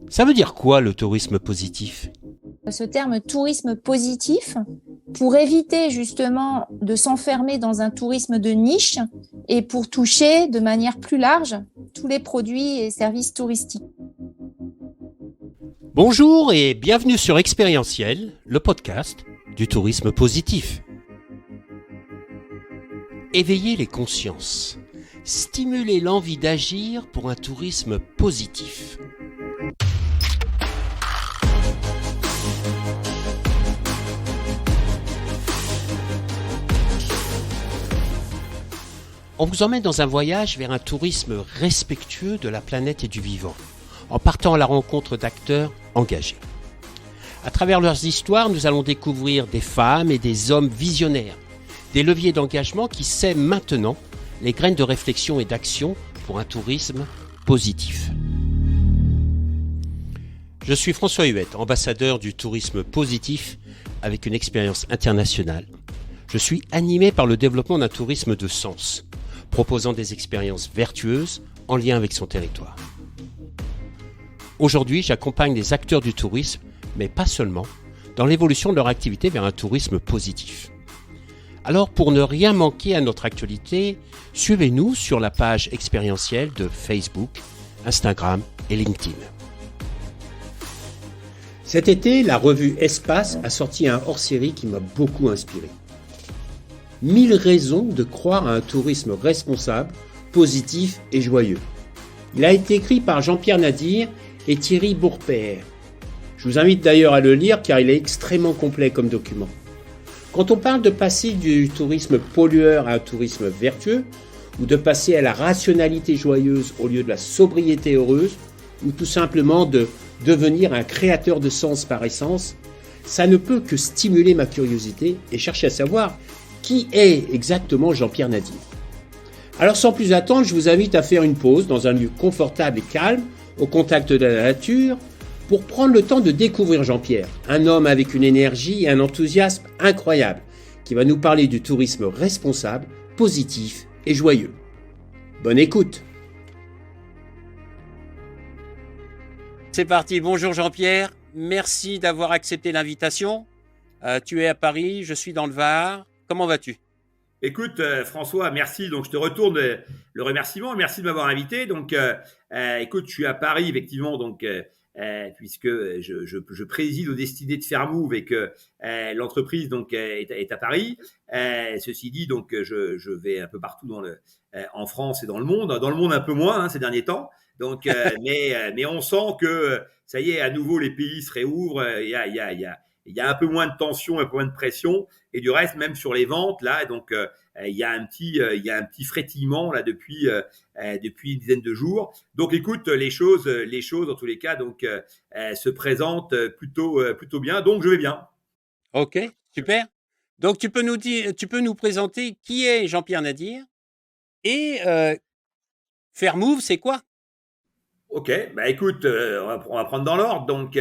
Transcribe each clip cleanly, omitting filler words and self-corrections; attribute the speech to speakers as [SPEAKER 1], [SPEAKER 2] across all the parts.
[SPEAKER 1] Ça veut dire quoi le tourisme positif?
[SPEAKER 2] Ce terme tourisme positif pour éviter justement de s'enfermer dans un tourisme de niche et pour toucher de manière plus large tous les produits et services touristiques.
[SPEAKER 1] Bonjour et bienvenue sur Expérientiel, le podcast du tourisme positif. Éveiller les consciences, stimuler l'envie d'agir pour un tourisme positif. On vous emmène dans un voyage vers un tourisme respectueux de la planète et du vivant, en partant à la rencontre d'acteurs engagés. À travers leurs histoires, nous allons découvrir des femmes et des hommes visionnaires, des leviers d'engagement qui sèment maintenant les graines de réflexion et d'action pour un tourisme positif. Je suis François Huette, ambassadeur du tourisme positif avec une expérience internationale. Je suis animé par le développement d'un tourisme de sens, proposant des expériences vertueuses en lien avec son territoire. Aujourd'hui, j'accompagne les acteurs du tourisme, mais pas seulement, dans l'évolution de leur activité vers un tourisme positif. Alors, pour ne rien manquer à notre actualité, suivez-nous sur la page expérientielle de Facebook, Instagram et LinkedIn. Cet été, la revue Espace a sorti un hors-série qui m'a beaucoup inspiré. 1000 raisons de croire à un tourisme responsable, positif et joyeux. Il a été écrit par Jean-Pierre Nadir et Thierry Bourpère. Je vous invite d'ailleurs à le lire car il est extrêmement complet comme document. Quand on parle de passer du tourisme pollueur à un tourisme vertueux, ou de passer à la rationalité joyeuse au lieu de la sobriété heureuse, ou tout simplement de devenir un créateur de sens par essence, ça ne peut que stimuler ma curiosité et chercher à savoir qui est exactement Jean-Pierre Nadir. Alors sans plus attendre, je vous invite à faire une pause dans un lieu confortable et calme, au contact de la nature, pour prendre le temps de découvrir Jean-Pierre, un homme avec une énergie et un enthousiasme incroyables, qui va nous parler du tourisme responsable, positif et joyeux. Bonne écoute! C'est parti, bonjour Jean-Pierre, merci d'avoir accepté l'invitation. Tu es à Paris, je suis dans le Var. Comment vas-tu?
[SPEAKER 3] Écoute, François, merci. Donc, je te retourne le remerciement. Merci de m'avoir invité. Donc, écoute, je suis à Paris, effectivement, donc, puisque je préside aux destinées de Fairmove et que l'entreprise donc est à Paris. Ceci dit, donc, je vais un peu partout en France et dans le monde. Dans le monde, un peu moins ces derniers temps. Donc, mais on sent que ça y est, à nouveau, les pays se réouvrent. Il y a un peu moins de tension, un peu moins de pression, et du reste, même sur les ventes, là, donc il y a un petit frétillement là depuis une dizaine de jours. Donc, écoute, les choses, en tous les cas, donc se présentent plutôt bien. Donc, je vais bien.
[SPEAKER 1] Ok, super. Donc, tu peux nous présenter qui est Jean-Pierre Nadir et Fairmove, c'est quoi?
[SPEAKER 3] Ok, bah écoute, on va prendre dans l'ordre. Donc,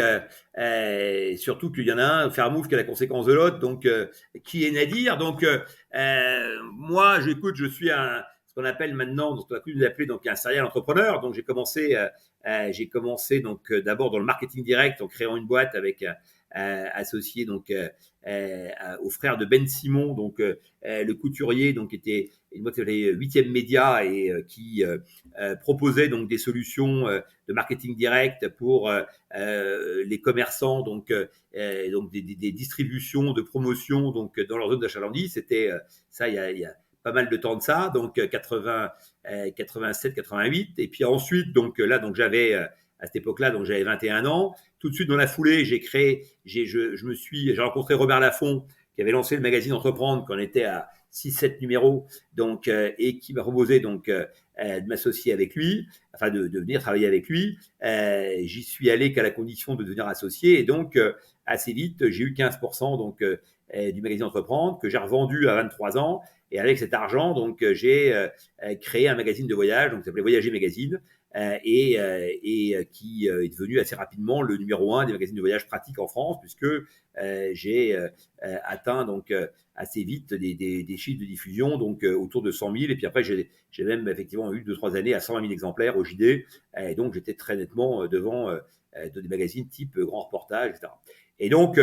[SPEAKER 3] surtout qu'il y en a un, Fairmove, qui est la conséquence de l'autre. Donc, qui est Nadir? Donc, moi, je suis ce qu'on appelle maintenant, ce qu'on a pu nous appeler donc un serial entrepreneur. Donc, j'ai commencé donc d'abord dans le marketing direct en créant une boîte avec associé donc au frère de Ben Simon, donc le couturier, donc était une boîte qui s'appelait 8e Média et qui proposait donc des solutions de marketing direct pour les commerçants, donc des distributions, de promotions donc dans leur zone d'achalandise. C'était ça il y a pas mal de temps de ça, donc 87, 88. Et puis ensuite, donc là, donc j'avais à cette époque-là, donc j'avais 21 ans. Tout de suite dans la foulée, j'ai rencontré Robert Laffont, qui avait lancé le magazine Entreprendre quand on était à 6-7 numéros, donc et qui m'a proposé donc de m'associer avec lui, enfin de venir travailler avec lui. J'y suis allé qu'à la condition de devenir associé, et donc assez vite, j'ai eu 15% donc du magazine Entreprendre que j'ai revendu à 23 ans. Et avec cet argent, donc j'ai créé un magazine de voyage, donc ça s'appelait Voyager Magazine, qui est devenu assez rapidement le numéro 1 des magazines de voyage pratiques en France, puisque j'ai atteint donc assez vite des chiffres de diffusion, donc autour de 100 000. Et puis après, j'ai même effectivement eu 2-3 années à 120 000 exemplaires au JD. Et donc, j'étais très nettement devant des magazines type Grand Reportage, etc. Et donc,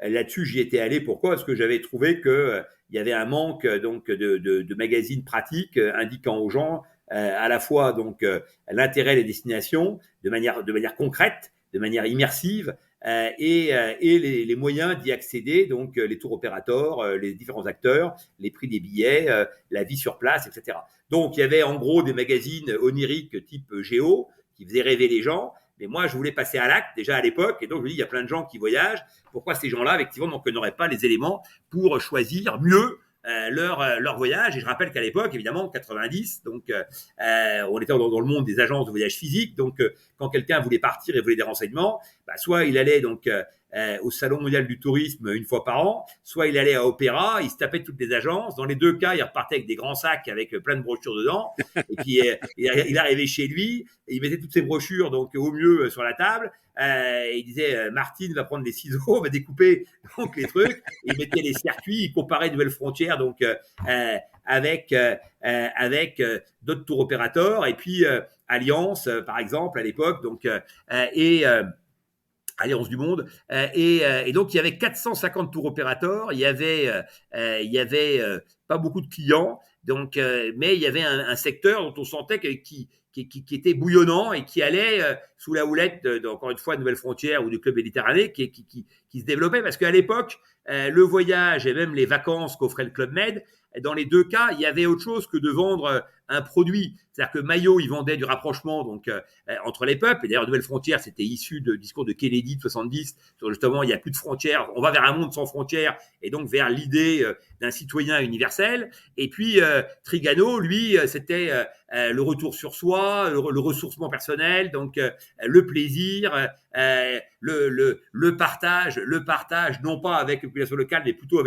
[SPEAKER 3] là-dessus, j'y étais allé. Pourquoi ? Parce que j'avais trouvé que il y avait un manque donc de magazines pratiques indiquant aux gens à la fois donc l'intérêt des destinations de manière concrète, de manière immersive, et les moyens d'y accéder, donc les tours opérateurs, les différents acteurs, les prix des billets, la vie sur place, etc. Donc il y avait en gros des magazines oniriques type Géo qui faisaient rêver les gens. Mais moi, je voulais passer à l'acte déjà à l'époque, et donc je me dis, il y a plein de gens qui voyagent. Pourquoi ces gens-là, effectivement, n'auraient pas les éléments pour choisir mieux leur voyage? Et je rappelle qu'à l'époque, évidemment, en 90, donc on était dans le monde des agences de voyage physique. Donc, quand quelqu'un voulait partir et voulait des renseignements, soit il allait donc au Salon mondial du tourisme une fois par an, soit il allait à Opéra, il se tapait toutes les agences. Dans les deux cas, il repartait avec des grands sacs avec plein de brochures dedans. Et puis, il arrivait chez lui, et il mettait toutes ces brochures donc au mieux sur la table. Et il disait, Martine va prendre des ciseaux, va découper donc les trucs. Et il mettait les circuits, il comparait Nouvelle Frontière donc avec d'autres tours opérateurs. Et puis Alliance, par exemple, à l'époque, donc Alliance du Monde, et donc il y avait 450 tours opérateurs, il y avait pas beaucoup de clients, donc mais il y avait un secteur dont on sentait qui était bouillonnant et qui allait sous la houlette encore une fois Nouvelle Frontière ou du Club Méditerranée qui se développait, parce qu'à l'époque le voyage et même les vacances qu'offrait le Club Med, dans les deux cas, il y avait autre chose que de vendre un produit. C'est-à-dire que Maillot, il vendait du rapprochement donc entre les peuples. Et d'ailleurs, Nouvelle Frontière, c'était issu du discours de Kennedy de 70, sur justement, il n'y a plus de frontières, on va vers un monde sans frontières, et donc vers l'idée d'un citoyen universel. Et puis, Trigano, lui, c'était le retour sur soi, le ressourcement personnel, donc le plaisir, le partage, non pas avec la population locale, mais plutôt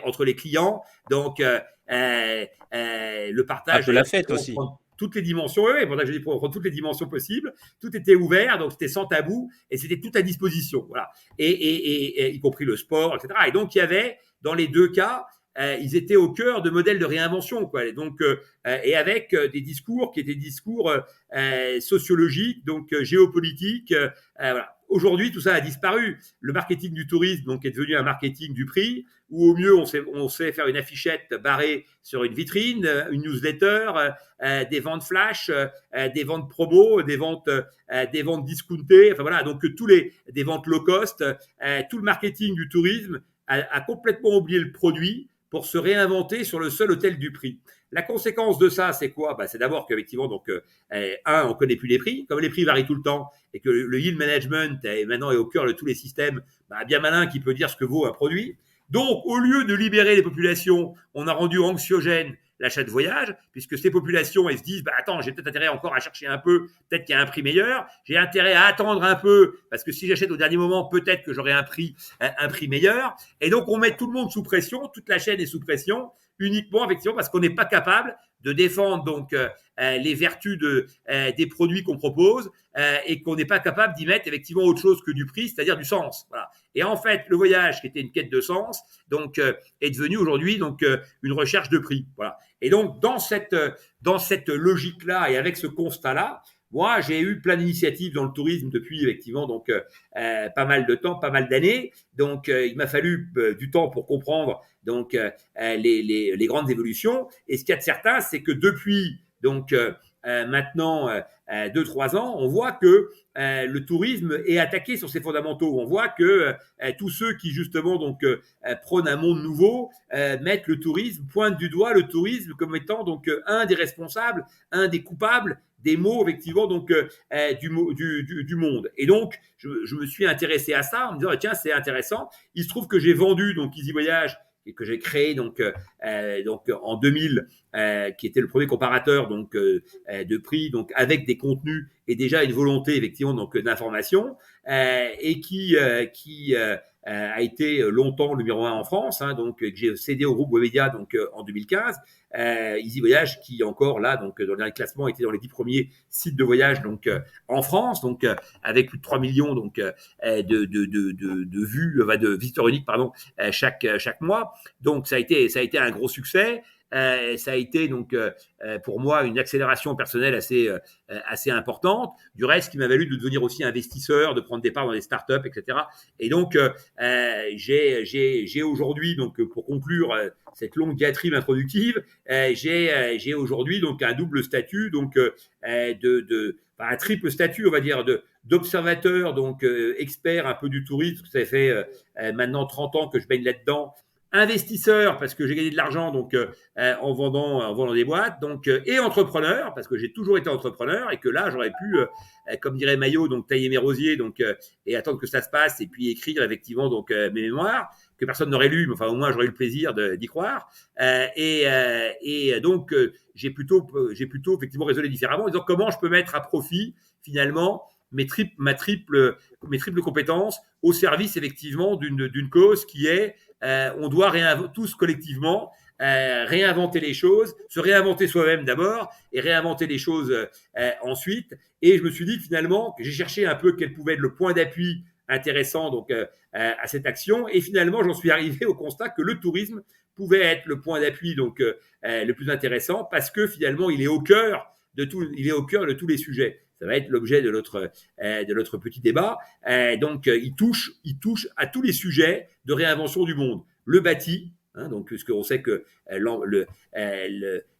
[SPEAKER 3] entre les clients. Donc, le partage
[SPEAKER 1] de la fête aussi.
[SPEAKER 3] Toutes les dimensions, oui, pour ça que je dis pour prendre toutes les dimensions possibles. Tout était ouvert, donc c'était sans tabou et c'était tout à disposition, voilà. Et y compris le sport, etc. Et donc il y avait dans les deux cas, ils étaient au cœur de modèles de réinvention, quoi. Et donc et avec des discours qui étaient des discours sociologiques, donc géopolitiques, voilà. Aujourd'hui, tout ça a disparu. Le marketing du tourisme donc est devenu un marketing du prix, où au mieux on sait faire une affichette barrée sur une vitrine, une newsletter, des ventes flash, des ventes promo, des ventes discountées, enfin voilà, donc des ventes low cost, tout le marketing du tourisme a complètement oublié le produit pour se réinventer sur le seul autel du prix. La conséquence de ça, c'est quoi ? C'est d'abord qu'effectivement, donc, on connaît plus les prix. Comme les prix varient tout le temps et que le yield management maintenant est au cœur de tous les systèmes, bien malin qui peut dire ce que vaut un produit. Donc, au lieu de libérer les populations, on a rendu anxiogène l'achat de voyage, puisque ces populations, elles se disent, attends, j'ai peut-être intérêt encore à chercher un peu, peut-être qu'il y a un prix meilleur, j'ai intérêt à attendre un peu, parce que si j'achète au dernier moment, peut-être que j'aurai un prix meilleur. Et donc, on met tout le monde sous pression, toute la chaîne est sous pression, uniquement, effectivement, parce qu'on n'est pas capable de défendre donc les vertus des produits qu'on propose et qu'on n'est pas capable d'y mettre effectivement autre chose que du prix, c'est-à-dire du sens. Voilà. Et en fait, le voyage, qui était une quête de sens, donc est devenu aujourd'hui donc une recherche de prix. Voilà. Et donc dans cette logique-là et avec ce constat-là, moi, j'ai eu plein d'initiatives dans le tourisme depuis effectivement donc pas mal de temps, pas mal d'années. Donc, il m'a fallu du temps pour comprendre donc les grandes évolutions. Et ce qu'il y a de certain, c'est que depuis donc maintenant 2-3 ans, on voit que le tourisme est attaqué sur ses fondamentaux. On voit que tous ceux qui justement donc prônent un monde nouveau mettent le tourisme, pointent du doigt le tourisme comme étant donc un des responsables, un des coupables des maux effectivement donc du monde. Et donc je me suis intéressé à ça en me disant tiens, c'est intéressant. Il se trouve que j'ai vendu donc Easy Voyage et que j'ai créé donc en 2000 qui était le premier comparateur donc de prix donc avec des contenus et déjà une volonté effectivement donc d'information et qui a été longtemps le numéro 1 en France, hein, donc que j'ai cédé au groupe Webedia donc en 2015. Easy Voyage qui encore là donc dans les classements était dans les 10 premiers sites de voyage donc en France, donc avec plus de 3 millions donc de vues, de visiteurs uniques pardon chaque mois. Donc ça a été un gros succès. Ça a été donc pour moi une accélération personnelle assez importante. Du reste, qui m'a valu de devenir aussi investisseur, de prendre des parts dans des startups, etc. Et donc j'ai aujourd'hui donc pour conclure cette longue diatribe introductive, j'ai aujourd'hui donc un double statut donc un triple statut on va dire d'observateur donc expert un peu du tourisme. Ça fait maintenant 30 ans que je baigne là-dedans. Investisseur parce que j'ai gagné de l'argent donc en vendant des boîtes donc et entrepreneur parce que j'ai toujours été entrepreneur et que là j'aurais pu comme dirait Maillot donc tailler mes rosiers donc et attendre que ça se passe et puis écrire effectivement donc mes mémoires que personne n'aurait lu mais enfin au moins j'aurais eu le plaisir d'y croire et donc j'ai plutôt effectivement raisonné différemment en disant comment je peux mettre à profit finalement mes triples compétences au service effectivement d'une cause qui est on doit tous collectivement réinventer les choses, se réinventer soi-même d'abord et réinventer les choses ensuite. Et je me suis dit finalement que j'ai cherché un peu quel pouvait être le point d'appui intéressant donc à cette action et finalement j'en suis arrivé au constat que le tourisme pouvait être le point d'appui donc le plus intéressant parce que finalement il est au cœur de tous les sujets. Ça va être l'objet de notre petit débat. Donc, il touche à tous les sujets de réinvention du monde. Le bâti, hein, donc puisqu'on sait que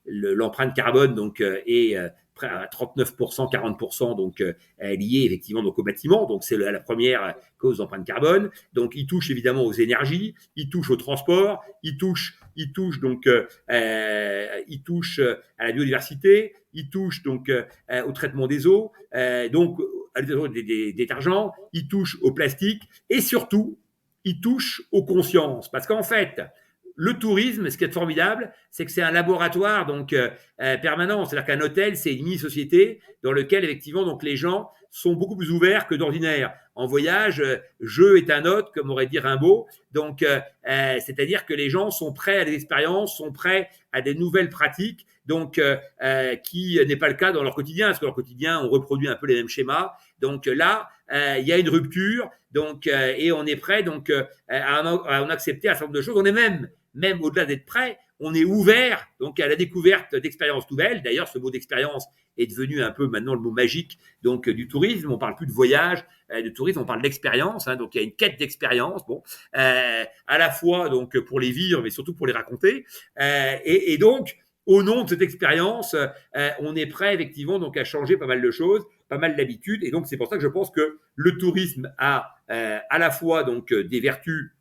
[SPEAKER 3] l'empreinte carbone donc est près à 39%, 40% donc liée effectivement donc au bâtiment. Donc c'est la première cause d'empreinte carbone. Donc il touche évidemment aux énergies, il touche au transport, il touche donc il touche à la biodiversité, il touche donc au traitement des eaux, donc à l'utilisation des détergents, il touche au plastique et surtout il touche aux consciences parce qu'en fait le tourisme, ce qui est formidable, c'est que c'est un laboratoire donc permanent. C'est-à-dire qu'un hôtel, c'est une mini-société dans lequel effectivement donc les gens sont beaucoup plus ouverts que d'ordinaire. En voyage, je est un hôte, comme aurait dit Rimbaud. Donc, c'est-à-dire que les gens sont prêts à des expériences, sont prêts à des nouvelles pratiques. Donc, qui n'est pas le cas dans leur quotidien, parce que leur quotidien, on reproduit un peu les mêmes schémas. Donc là, il y a une rupture. Donc, et on est prêt donc à en accepter un certain nombre de choses. On est même au-delà d'être prêt, on est ouvert donc à la découverte d'expériences nouvelles. D'ailleurs, ce mot d'expérience est devenu un peu maintenant le mot magique donc du tourisme. On parle plus de voyage, de tourisme, on parle d'expérience. Hein, donc il y a une quête d'expérience, bon, à la fois donc pour les vivre, mais surtout pour les raconter. Et donc au nom de cette expérience, on est prêt effectivement donc à changer pas mal de choses, pas mal d'habitudes. Et donc c'est pour ça que je pense que le tourisme a à la fois donc des vertus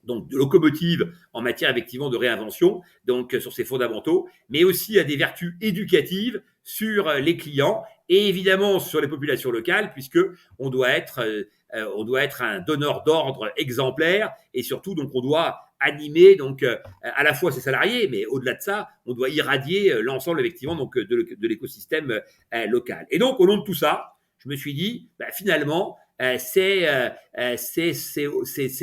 [SPEAKER 3] donc de locomotive en matière effectivement de réinvention, donc sur ses fondamentaux, mais aussi à des vertus éducatives sur les clients et évidemment sur les populations locales, puisque on doit être un donneur d'ordre exemplaire et surtout donc on doit animer donc à la fois ses salariés, mais au-delà de ça, on doit irradier l'ensemble effectivement donc de l'écosystème local. Et donc au long de tout ça, je me suis dit finalement c'est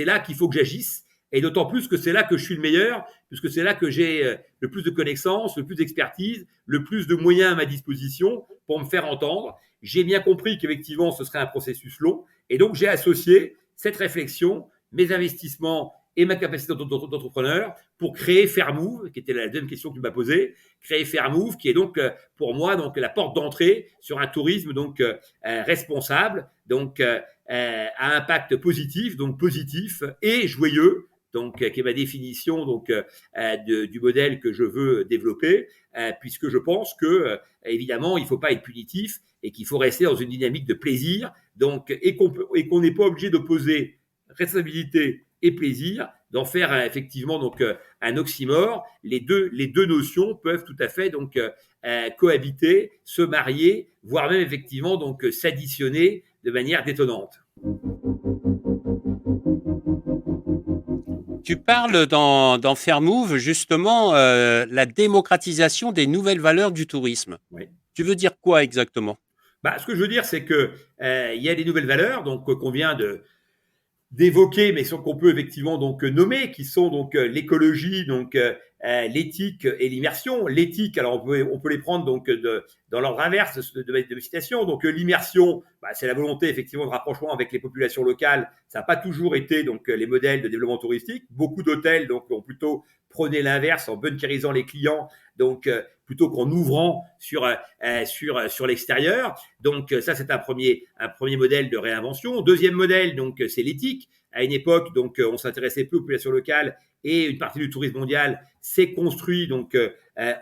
[SPEAKER 3] là qu'il faut que j'agisse. Et d'autant plus que c'est là que je suis le meilleur, puisque c'est là que j'ai le plus de connaissances, le plus d'expertise, le plus de moyens à ma disposition pour me faire entendre. J'ai bien compris qu'effectivement, ce serait un processus long. Et donc, j'ai associé cette réflexion, mes investissements et ma capacité d'entrepreneur pour créer Fairmove, qui était la deuxième question que tu m'as posée. Créer Fairmove, qui est donc pour moi donc la porte d'entrée sur un tourisme donc responsable, donc à impact positif, donc positif et joyeux. Donc, qui est ma définition donc du modèle que je veux développer, puisque je pense que évidemment il ne faut pas être punitif et qu'il faut rester dans une dynamique de plaisir, donc et qu'on n'est pas obligé d'opposer responsabilité et plaisir, d'en faire effectivement donc un oxymore. Les deux notions peuvent tout à fait donc cohabiter, se marier, voire même effectivement donc s'additionner de manière détonnante.
[SPEAKER 1] Tu parles dans Fairmove justement la démocratisation des nouvelles valeurs du tourisme.
[SPEAKER 3] Oui.
[SPEAKER 1] Tu veux dire quoi exactement ?
[SPEAKER 3] Ce que je veux dire, c'est que il y a des nouvelles valeurs donc qu'on vient d'évoquer, mais qu'on peut effectivement donc nommer, qui sont donc l'écologie, donc l'éthique et l'immersion. L'éthique, alors on peut les prendre donc dans l'ordre inverse de citation. Donc l'immersion, c'est la volonté effectivement de rapprochement avec les populations locales. Ça n'a pas toujours été donc les modèles de développement touristique. Beaucoup d'hôtels donc ont plutôt prôné l'inverse en bunkérisant les clients, donc plutôt qu'en ouvrant sur l'extérieur. Donc ça c'est un premier modèle de réinvention. Deuxième modèle donc c'est l'éthique. À une époque donc on s'intéressait peu aux populations locales et une partie du tourisme mondial s'est construit donc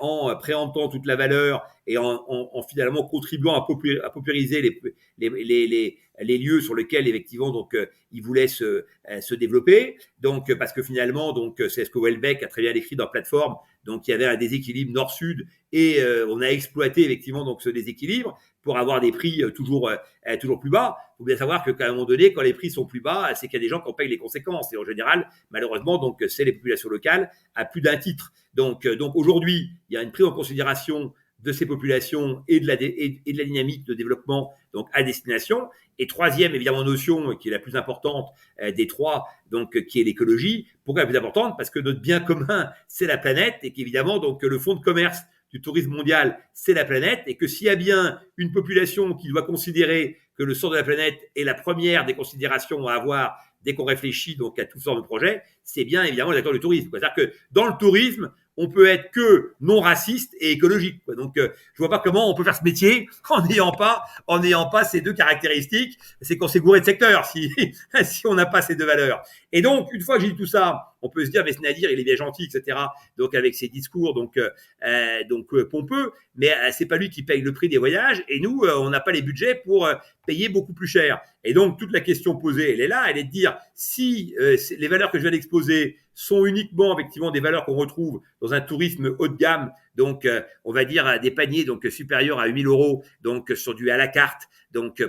[SPEAKER 3] en préemptant toute la valeur et en finalement contribuant à paupériser les lieux sur lesquels effectivement donc ils voulaient se développer. Donc parce que finalement donc c'est ce que Houellebecq a très bien décrit dans Plateforme. Donc il y avait un déséquilibre nord-sud et on a exploité effectivement donc ce déséquilibre pour avoir des prix toujours plus bas. Il faut bien savoir qu'à un moment donné, quand les prix sont plus bas, c'est qu'il y a des gens qui en payent les conséquences. Et en général, malheureusement, donc c'est les populations locales à plus d'un titre. Donc aujourd'hui, il y a une prise en considération de ces populations et de la dynamique de développement donc à destination. Et troisième, évidemment, notion qui est la plus importante des trois, donc qui est l'écologie. Pourquoi la plus importante? Parce que notre bien commun, c'est la planète et qu'évidemment, donc le fonds de commerce du tourisme mondial, c'est la planète, et que s'il y a bien une population qui doit considérer que le sort de la planète est la première des considérations à avoir dès qu'on réfléchit donc à toutes sortes de projets, c'est bien évidemment les acteurs du tourisme. C'est-à-dire que dans le tourisme, on peut être que non raciste et écologique. Donc, je vois pas comment on peut faire ce métier en n'ayant pas ces deux caractéristiques. C'est qu'on s'est gouré de secteur si on n'a pas ces deux valeurs. Et donc, une fois que j'ai dit tout ça, on peut se dire, mais Nadir, il est bien gentil, etc. Donc, avec ses discours, pompeux, mais c'est pas lui qui paye le prix des voyages. Et nous, on n'a pas les budgets pour payer beaucoup plus cher. Et donc, toute la question posée, elle est là. Elle est de dire, si les valeurs que je viens d'exposer sont uniquement effectivement des valeurs qu'on retrouve dans un tourisme haut de gamme, donc on va dire des paniers donc supérieurs à 8 000 €, donc sur du à la carte, donc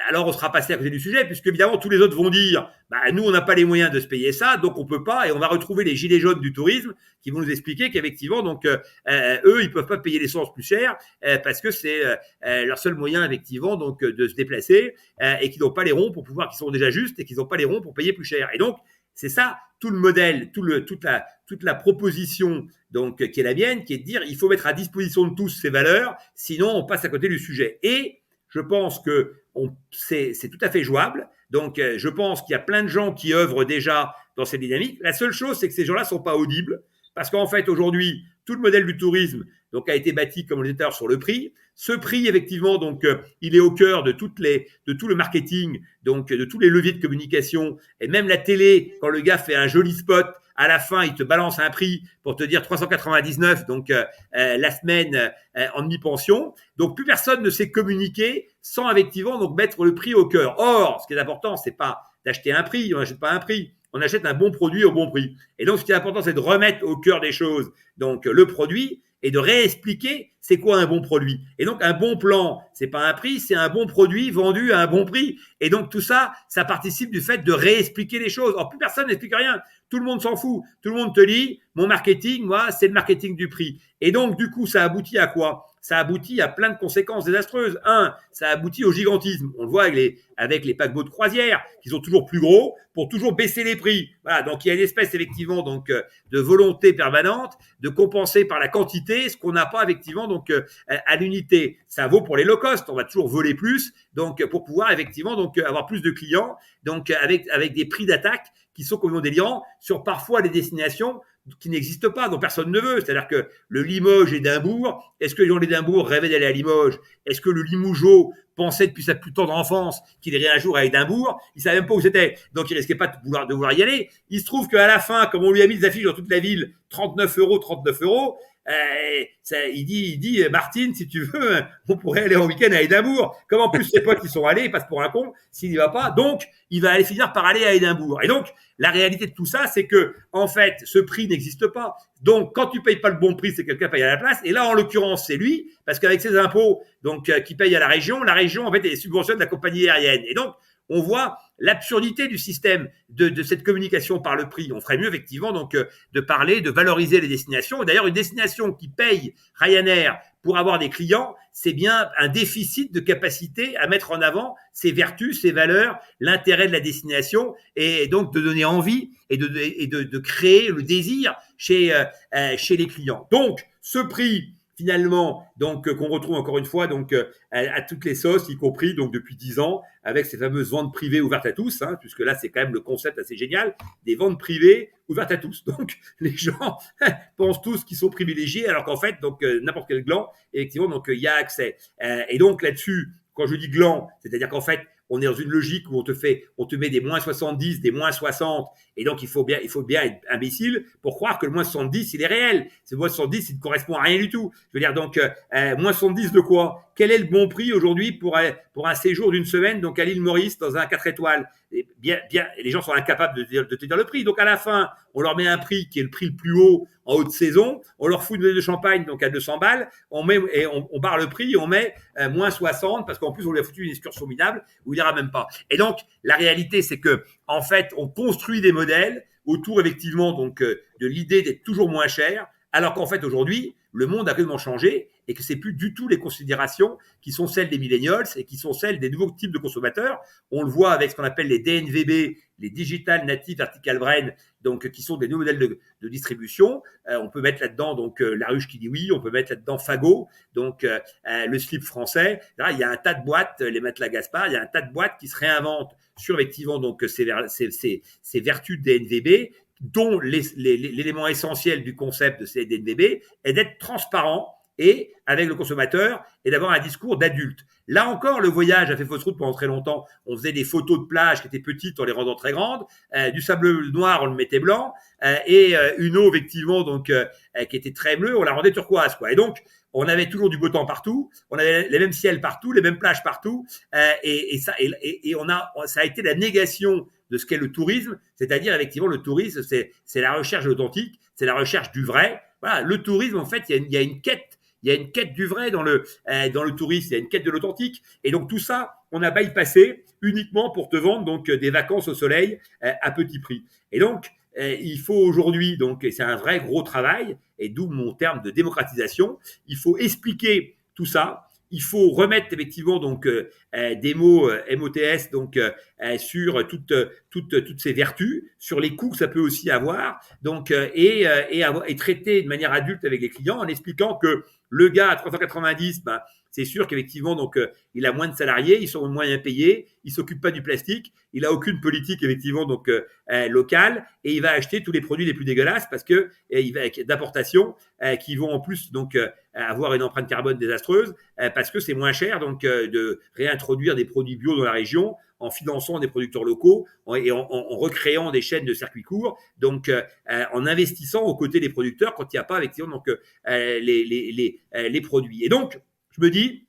[SPEAKER 3] alors on sera passé à côté du sujet, puisque évidemment tous les autres vont dire nous on n'a pas les moyens de se payer ça, donc on peut pas, et on va retrouver les gilets jaunes du tourisme qui vont nous expliquer qu'effectivement donc eux ils peuvent pas payer l'essence plus cher parce que c'est leur seul moyen effectivement donc de se déplacer et qu'ils n'ont pas les ronds pour pouvoir, qui sont déjà justes et qu'ils n'ont pas les ronds pour payer plus cher. Et donc c'est ça tout le modèle, toute la proposition donc qui est la mienne, qui est de dire il faut mettre à disposition de tous ces valeurs, sinon on passe à côté du sujet. Et je pense que c'est tout à fait jouable. Donc je pense qu'il y a plein de gens qui œuvrent déjà dans cette dynamique. La seule chose, c'est que ces gens-là sont pas audibles, parce qu'en fait aujourd'hui tout le modèle du tourisme donc a été bâti, comme on le disait tout à l'heure, sur le prix. Ce prix, effectivement, donc il est au cœur de tout le marketing, donc de tous les leviers de communication, et même la télé, quand le gars fait un joli spot, à la fin, il te balance un prix pour te dire 399, donc la semaine en demi-pension. Donc plus personne ne sait communiquer sans effectivement donc mettre le prix au cœur. Or, ce qui est important, c'est pas d'acheter un prix, on n'achète pas un prix. On achète un bon produit au bon prix. Et donc, ce qui est important, c'est de remettre au cœur des choses donc le produit et de réexpliquer c'est quoi un bon produit. Et donc, un bon plan, c'est pas un prix, c'est un bon produit vendu à un bon prix. Et donc, tout ça, ça participe du fait de réexpliquer les choses. Or, plus personne n'explique rien. Tout le monde s'en fout. Tout le monde te dit, mon marketing, moi, c'est le marketing du prix. Et donc, du coup, ça aboutit à quoi? Ça aboutit à plein de conséquences désastreuses. Ça aboutit au gigantisme. On le voit avec les paquebots de croisière, qui sont toujours plus gros pour toujours baisser les prix. Voilà. Donc, il y a une espèce, effectivement, donc, de volonté permanente de compenser par la quantité ce qu'on n'a pas, effectivement, donc, à l'unité. Ça vaut pour les low cost. On va toujours voler plus. Donc, pour pouvoir, effectivement, donc, avoir plus de clients. Donc, avec des prix d'attaque qui sont complètement délirants sur parfois des destinations qui n'existent pas, dont personne ne veut. C'est-à-dire que le Limoges et Édimbourg, est-ce que les gens d'Édimbourg rêvaient d'aller à Limoges? Est-ce que le Limougeot pensait depuis sa plus tendre enfance qu'il irait un jour à Édimbourg? Il savait même pas où c'était, donc il risquait pas de vouloir y aller. Il se trouve qu'à la fin, comme on lui a mis des affiches dans toute la ville, 39 €, il dit Martine, si tu veux, on pourrait aller en week-end à Édimbourg. Comme en plus ses potes y sont allés, il passe pour un con s'il n'y va pas. Donc, il va aller finir par aller à Édimbourg. Et donc, la réalité de tout ça, c'est que, en fait, ce prix n'existe pas. Donc, quand tu payes pas le bon prix, c'est quelqu'un qui paye à la place. Et là, en l'occurrence, c'est lui, parce qu'avec ses impôts, donc, qui paye à la région, en fait, est subventionne la compagnie aérienne. Et donc, on voit l'absurdité du système de cette communication par le prix. On ferait mieux, effectivement, donc, de parler, de valoriser les destinations. Et d'ailleurs, une destination qui paye Ryanair pour avoir des clients, c'est bien un déficit de capacité à mettre en avant ses vertus, ses valeurs, l'intérêt de la destination et donc de donner envie et de créer le désir chez les clients. Donc, ce prix finalement, donc qu'on retrouve encore une fois donc à toutes les sauces, y compris donc depuis 10 ans avec ces fameuses ventes privées ouvertes à tous, puisque là c'est quand même le concept assez génial, des ventes privées ouvertes à tous. Donc les gens pensent tous qu'ils sont privilégiés, alors qu'en fait donc n'importe quel gland, effectivement donc il y a accès. Et donc là-dessus, quand je dis gland, c'est-à-dire qu'en fait on est dans une logique où on te met des moins 70, des moins 60, et donc il faut bien être imbécile pour croire que le moins 70, il est réel. Ce moins 70, il ne correspond à rien du tout. Je veux dire, donc, moins 70 de quoi? Quel est le bon prix aujourd'hui pour un séjour d'une semaine, donc à l'île Maurice, dans un 4 étoiles? Et les gens sont incapables de te dire le prix. Donc à la fin, on leur met un prix qui est le prix le plus haut en haute saison, on leur fout une bouteille de champagne donc à 200 balles, on barre le prix et on met moins 60 parce qu'en plus on lui a foutu une excursion minable où il ira même pas. Et donc la réalité c'est que en fait on construit des modèles autour effectivement donc de l'idée d'être toujours moins cher, alors qu'en fait aujourd'hui le monde a complètement changé et que c'est plus du tout les considérations qui sont celles des millennials et qui sont celles des nouveaux types de consommateurs. On le voit avec ce qu'on appelle les DNVB, les Digital Native Vertical Brain, donc qui sont des nouveaux modèles de distribution. On peut mettre là-dedans donc la ruche qui dit oui, on peut mettre là-dedans Fago, donc le slip français. Là, il y a un tas de boîtes, les matelas Gaspard, il y a un tas de boîtes qui se réinventent sur effectivement donc ces vertus DNVB, dont l'élément essentiel du concept de ces DNVB est d'être transparent et avec le consommateur et d'avoir un discours d'adulte. Là encore, le voyage a fait fausse route pendant très longtemps. On faisait des photos de plage qui étaient petites en les rendant très grandes, du sable noir on le mettait blanc et une eau effectivement donc qui était très bleue, on la rendait turquoise quoi. Et donc on avait toujours du beau temps partout, on avait les mêmes ciels partout, les mêmes plages partout, ça a été la négation de ce qu'est le tourisme, c'est-à-dire effectivement le tourisme c'est la recherche de l'authentique, c'est la recherche du vrai. Voilà, le tourisme en fait il y a une quête. Il y a une quête du vrai dans le tourisme, il y a une quête de l'authentique. Et donc tout ça, on a bypassé uniquement pour te vendre donc des vacances au soleil à petit prix. Et donc, il faut aujourd'hui, donc c'est un vrai gros travail, et d'où mon terme de démocratisation, il faut expliquer tout ça. Il faut remettre effectivement donc des mots MOTS donc sur toutes ces vertus, sur les coûts que ça peut aussi avoir, donc et traiter de manière adulte avec les clients en expliquant que le gars à 390, ben, c'est sûr qu'effectivement donc il a moins de salariés, ils sont moins bien payés, il s'occupe pas du plastique, il a aucune politique effectivement donc locale et il va acheter tous les produits les plus dégueulasses parce que il va d'importation qui vont en plus donc avoir une empreinte carbone désastreuse parce que c'est moins cher donc de réintroduire des produits bio dans la région en finançant des producteurs locaux et en recréant des chaînes de circuits courts, donc en investissant aux côtés des producteurs quand il n'y a pas effectivement donc les produits. Et donc je me dis,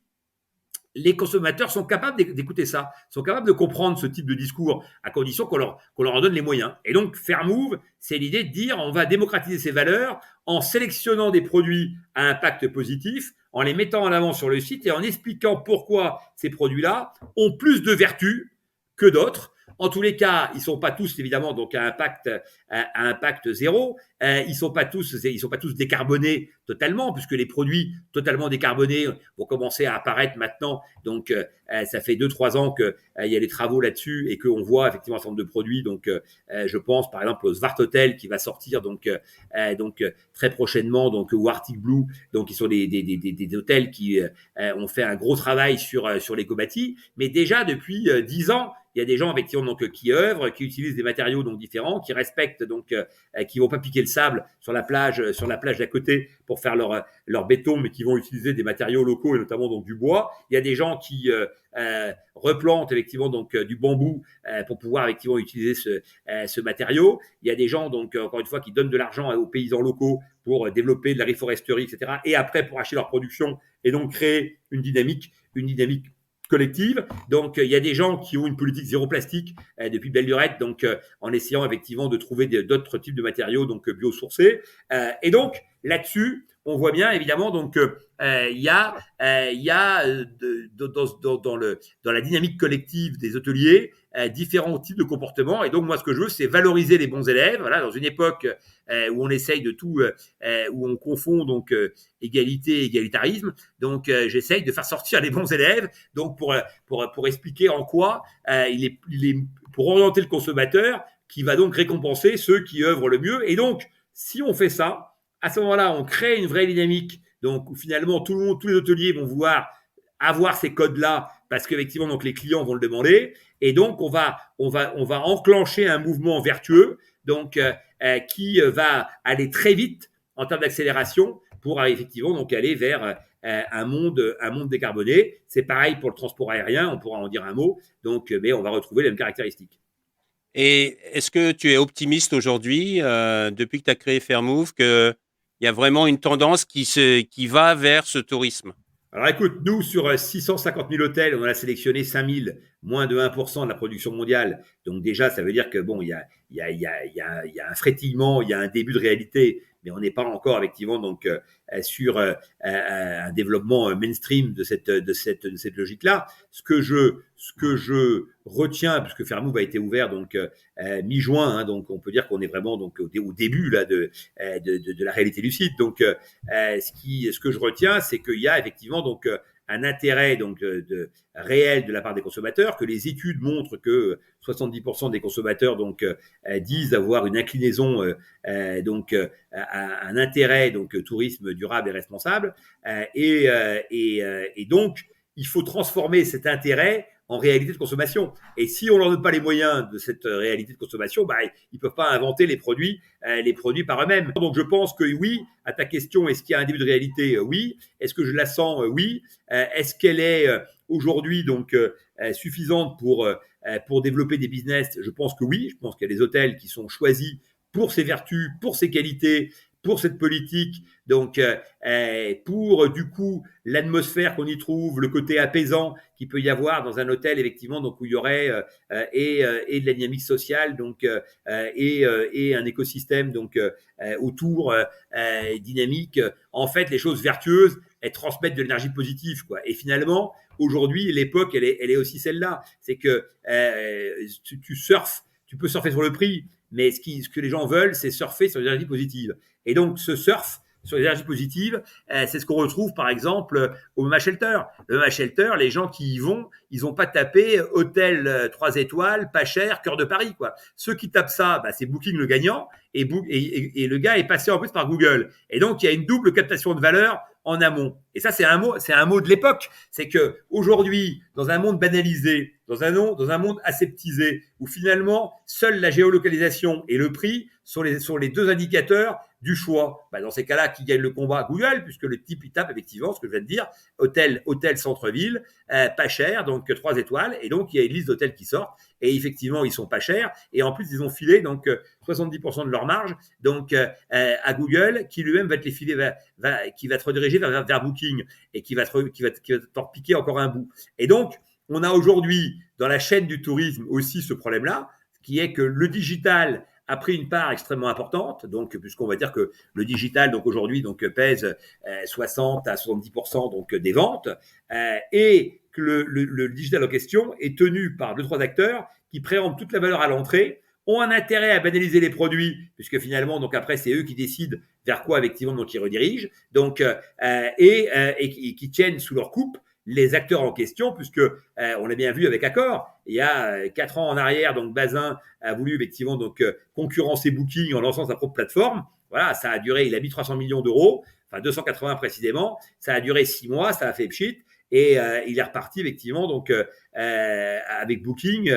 [SPEAKER 3] les consommateurs sont capables d'écouter ça, sont capables de comprendre ce type de discours à condition qu'on leur en donne les moyens. Et donc, Fairmove, c'est l'idée de dire on va démocratiser ces valeurs en sélectionnant des produits à impact positif, en les mettant en avant sur le site et en expliquant pourquoi ces produits-là ont plus de vertus que d'autres. En tous les cas, ils sont pas tous évidemment donc à impact zéro. Ils sont pas tous décarbonés totalement, puisque les produits totalement décarbonés vont commencer à apparaître maintenant. Donc, ça fait 2-3 ans que il y a des travaux là-dessus et qu'on voit effectivement un certain nombre de produits. Donc, je pense par exemple au Svart Hotel qui va sortir donc très prochainement, donc ou Arctic Blue, donc qui sont des hôtels qui ont fait un gros travail sur l'éco-bâti. Mais déjà depuis 10 ans. Il y a des gens effectivement donc qui œuvrent, qui utilisent des matériaux donc différents, qui respectent donc qui vont pas piquer le sable sur la plage d'à côté pour faire leur béton, mais qui vont utiliser des matériaux locaux et notamment donc du bois. Il y a des gens qui replantent effectivement donc du bambou pour pouvoir effectivement utiliser ce matériau. Il y a des gens donc encore une fois qui donnent de l'argent aux paysans locaux pour développer de la reforesterie, etc. Et après pour acheter leur production et donc créer une dynamique collective. Donc, il y a des gens qui ont une politique zéro plastique depuis belle lurette, donc en essayant effectivement de trouver d'autres types de matériaux donc biosourcés. Et donc, là-dessus, on voit bien évidemment donc il y a dans la dynamique collective des hôteliers différents types de comportements. Et donc, moi, ce que je veux, c'est valoriser les bons élèves. Voilà, dans une époque où on essaye de tout, où on confond donc égalité et égalitarisme. Donc, j'essaye de faire sortir les bons élèves. Donc, pour expliquer en quoi il est pour orienter le consommateur qui va donc récompenser ceux qui œuvrent le mieux. Et donc, si on fait ça, à ce moment-là, on crée une vraie dynamique. Donc, où finalement, tous les hôteliers vont vouloir avoir ces codes-là parce qu'effectivement, donc les clients vont le demander. Et donc, on va enclencher un mouvement vertueux, donc qui va aller très vite en termes d'accélération pour effectivement donc aller vers un monde décarboné. C'est pareil pour le transport aérien, on pourra en dire un mot. Donc, mais on va retrouver les mêmes caractéristiques.
[SPEAKER 1] Et est-ce que tu es optimiste aujourd'hui, depuis que tu as créé Fairmove, qu'il y a vraiment une tendance qui va vers ce tourisme?
[SPEAKER 3] Alors écoute, nous, sur 650 000 hôtels, on en a sélectionné 5 000, moins de 1% de la production mondiale. Donc déjà, ça veut dire que bon, il y a un frétillement, il y a un début de réalité, mais on n'est pas encore effectivement donc sur un développement mainstream de cette logique-là. Ce que je retiens, puisque Fairmove a été ouvert donc mi-juin, hein, donc on peut dire qu'on est vraiment donc au début là de la réalité du site. Donc ce que je retiens, c'est qu'il y a effectivement donc un intérêt donc réel de la part des consommateurs, que les études montrent que 70% des consommateurs donc disent avoir une inclinaison donc à un intérêt donc tourisme durable et responsable, et donc il faut transformer cet intérêt en réalité de consommation. Et si on leur donne pas les moyens de cette réalité de consommation, bah, ils peuvent pas inventer les produits par eux-mêmes. Donc, je pense que oui, à ta question, est-ce qu'il y a un début de réalité? Oui. Est-ce que je la sens? Oui. Est-ce qu'elle est aujourd'hui donc suffisante pour développer des business? Je pense que oui. Je pense qu'il y a des hôtels qui sont choisis pour ses vertus, pour ses qualités, pour cette politique, donc pour du coup l'atmosphère qu'on y trouve, le côté apaisant qu'il peut y avoir dans un hôtel effectivement, donc où il y aurait et de la dynamique sociale, donc et un écosystème donc autour dynamique. En fait, les choses vertueuses, elles transmettent de l'énergie positive, quoi. Et finalement, aujourd'hui, l'époque, elle est aussi celle-là. C'est que tu surfes, tu peux surfer sur le prix, mais ce que les gens veulent, c'est surfer sur l'énergie positive. Et donc, ce surf sur l'énergie positive, c'est ce qu'on retrouve par exemple au Mama Shelter. Le Mama Shelter, les gens qui y vont, ils n'ont pas tapé hôtel 3 étoiles, pas cher, cœur de Paris, quoi. Ceux qui tapent ça, bah, c'est Booking le gagnant, et le gars est passé en plus par Google. Et donc, il y a une double captation de valeur en amont. Et ça, c'est un mot de l'époque. C'est que aujourd'hui, dans un monde banalisé, dans un monde aseptisé, où finalement, seule la géolocalisation et le prix sont les deux indicateurs du choix. Bah, dans ces cas-là, qui gagne le combat? Google, puisque le type, il tape effectivement ce que je viens de dire, hôtel centre-ville, pas cher, donc 3 étoiles, et donc il y a une liste d'hôtels qui sortent, et effectivement, ils sont pas chers, et en plus, ils ont filé donc 70% de leur marge donc à Google, qui lui-même va te les filer, qui va te rediriger vers Booking, et qui va t'en piquer encore un bout. Et donc, on a aujourd'hui dans la chaîne du tourisme aussi ce problème-là, qui est que le digital a pris une part extrêmement importante, donc puisqu'on va dire que le digital donc aujourd'hui donc pèse 60 à 70% donc des ventes, et que le digital en question est tenu par 2-3 acteurs qui préemptent toute la valeur à l'entrée, ont un intérêt à banaliser les produits, puisque finalement donc après c'est eux qui décident vers quoi effectivement donc ils redirigent, donc et qui tiennent sous leur coupe les acteurs en question, puisque on l'a bien vu avec Accor, il y a 4 ans en arrière, donc Bazin a voulu effectivement donc concurrencer Booking en lançant sa propre plateforme. Voilà, ça a duré, il a mis 300 millions d'euros, enfin 280 précisément, ça a duré 6 mois, ça a fait pchit, et il est reparti effectivement donc avec Booking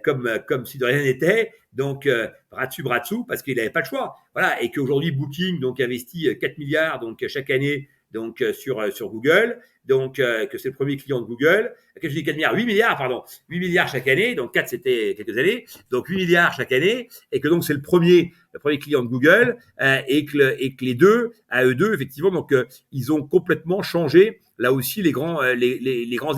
[SPEAKER 3] comme si de rien n'était, donc bras dessus bras dessous, parce qu'il n'avait pas le choix. Voilà, et qu'aujourd'hui Booking donc investit 4 milliards donc chaque année donc sur Google, donc que c'est le premier client de Google. Qu'est-ce que je dis 4 milliards 8 milliards, pardon. 8 milliards chaque année, donc 4 c'était quelques années, donc 8 milliards chaque année, et que donc c'est le premier client de Google, et que les deux, à eux deux, effectivement, donc ils ont complètement changé là aussi les grands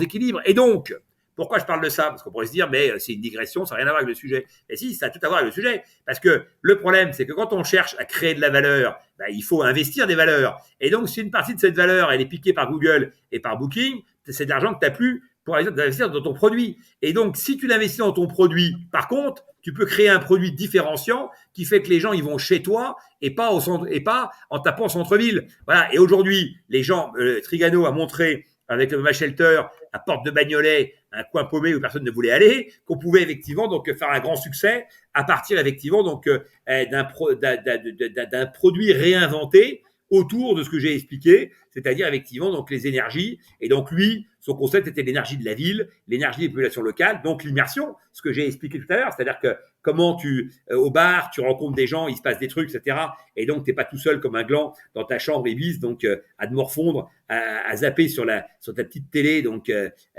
[SPEAKER 3] équilibres. Et donc, pourquoi je parle de ça? Parce qu'on pourrait se dire, mais c'est une digression, ça n'a rien à voir avec le sujet. Et si, ça a tout à voir avec le sujet. Parce que le problème, c'est que quand on cherche à créer de la valeur, bah, il faut investir des valeurs. Et donc, si une partie de cette valeur, elle est piquée par Google et par Booking, c'est de l'argent que tu n'as plus pour investir dans ton produit. Et donc, si tu l'investis dans ton produit, par contre, tu peux créer un produit différenciant qui fait que les gens ils vont chez toi et pas en tapant au centre-ville. Voilà. Et aujourd'hui, les gens, Trigano a montré avec le Mama Shelter à Porte de Bagnolet, un coin paumé où personne ne voulait aller, qu'on pouvait effectivement donc faire un grand succès à partir effectivement donc d'un produit réinventé autour de ce que j'ai expliqué, c'est-à-dire effectivement donc les énergies. Et donc lui, son concept était l'énergie de la ville, l'énergie des populations locales, donc l'immersion, ce que j'ai expliqué tout à l'heure, c'est-à-dire que comment au bar, tu rencontres des gens, il se passe des trucs, etc. Et donc, t'es pas tout seul comme un gland dans ta chambre Ibis, donc à te morfondre, à zapper sur ta petite télé, donc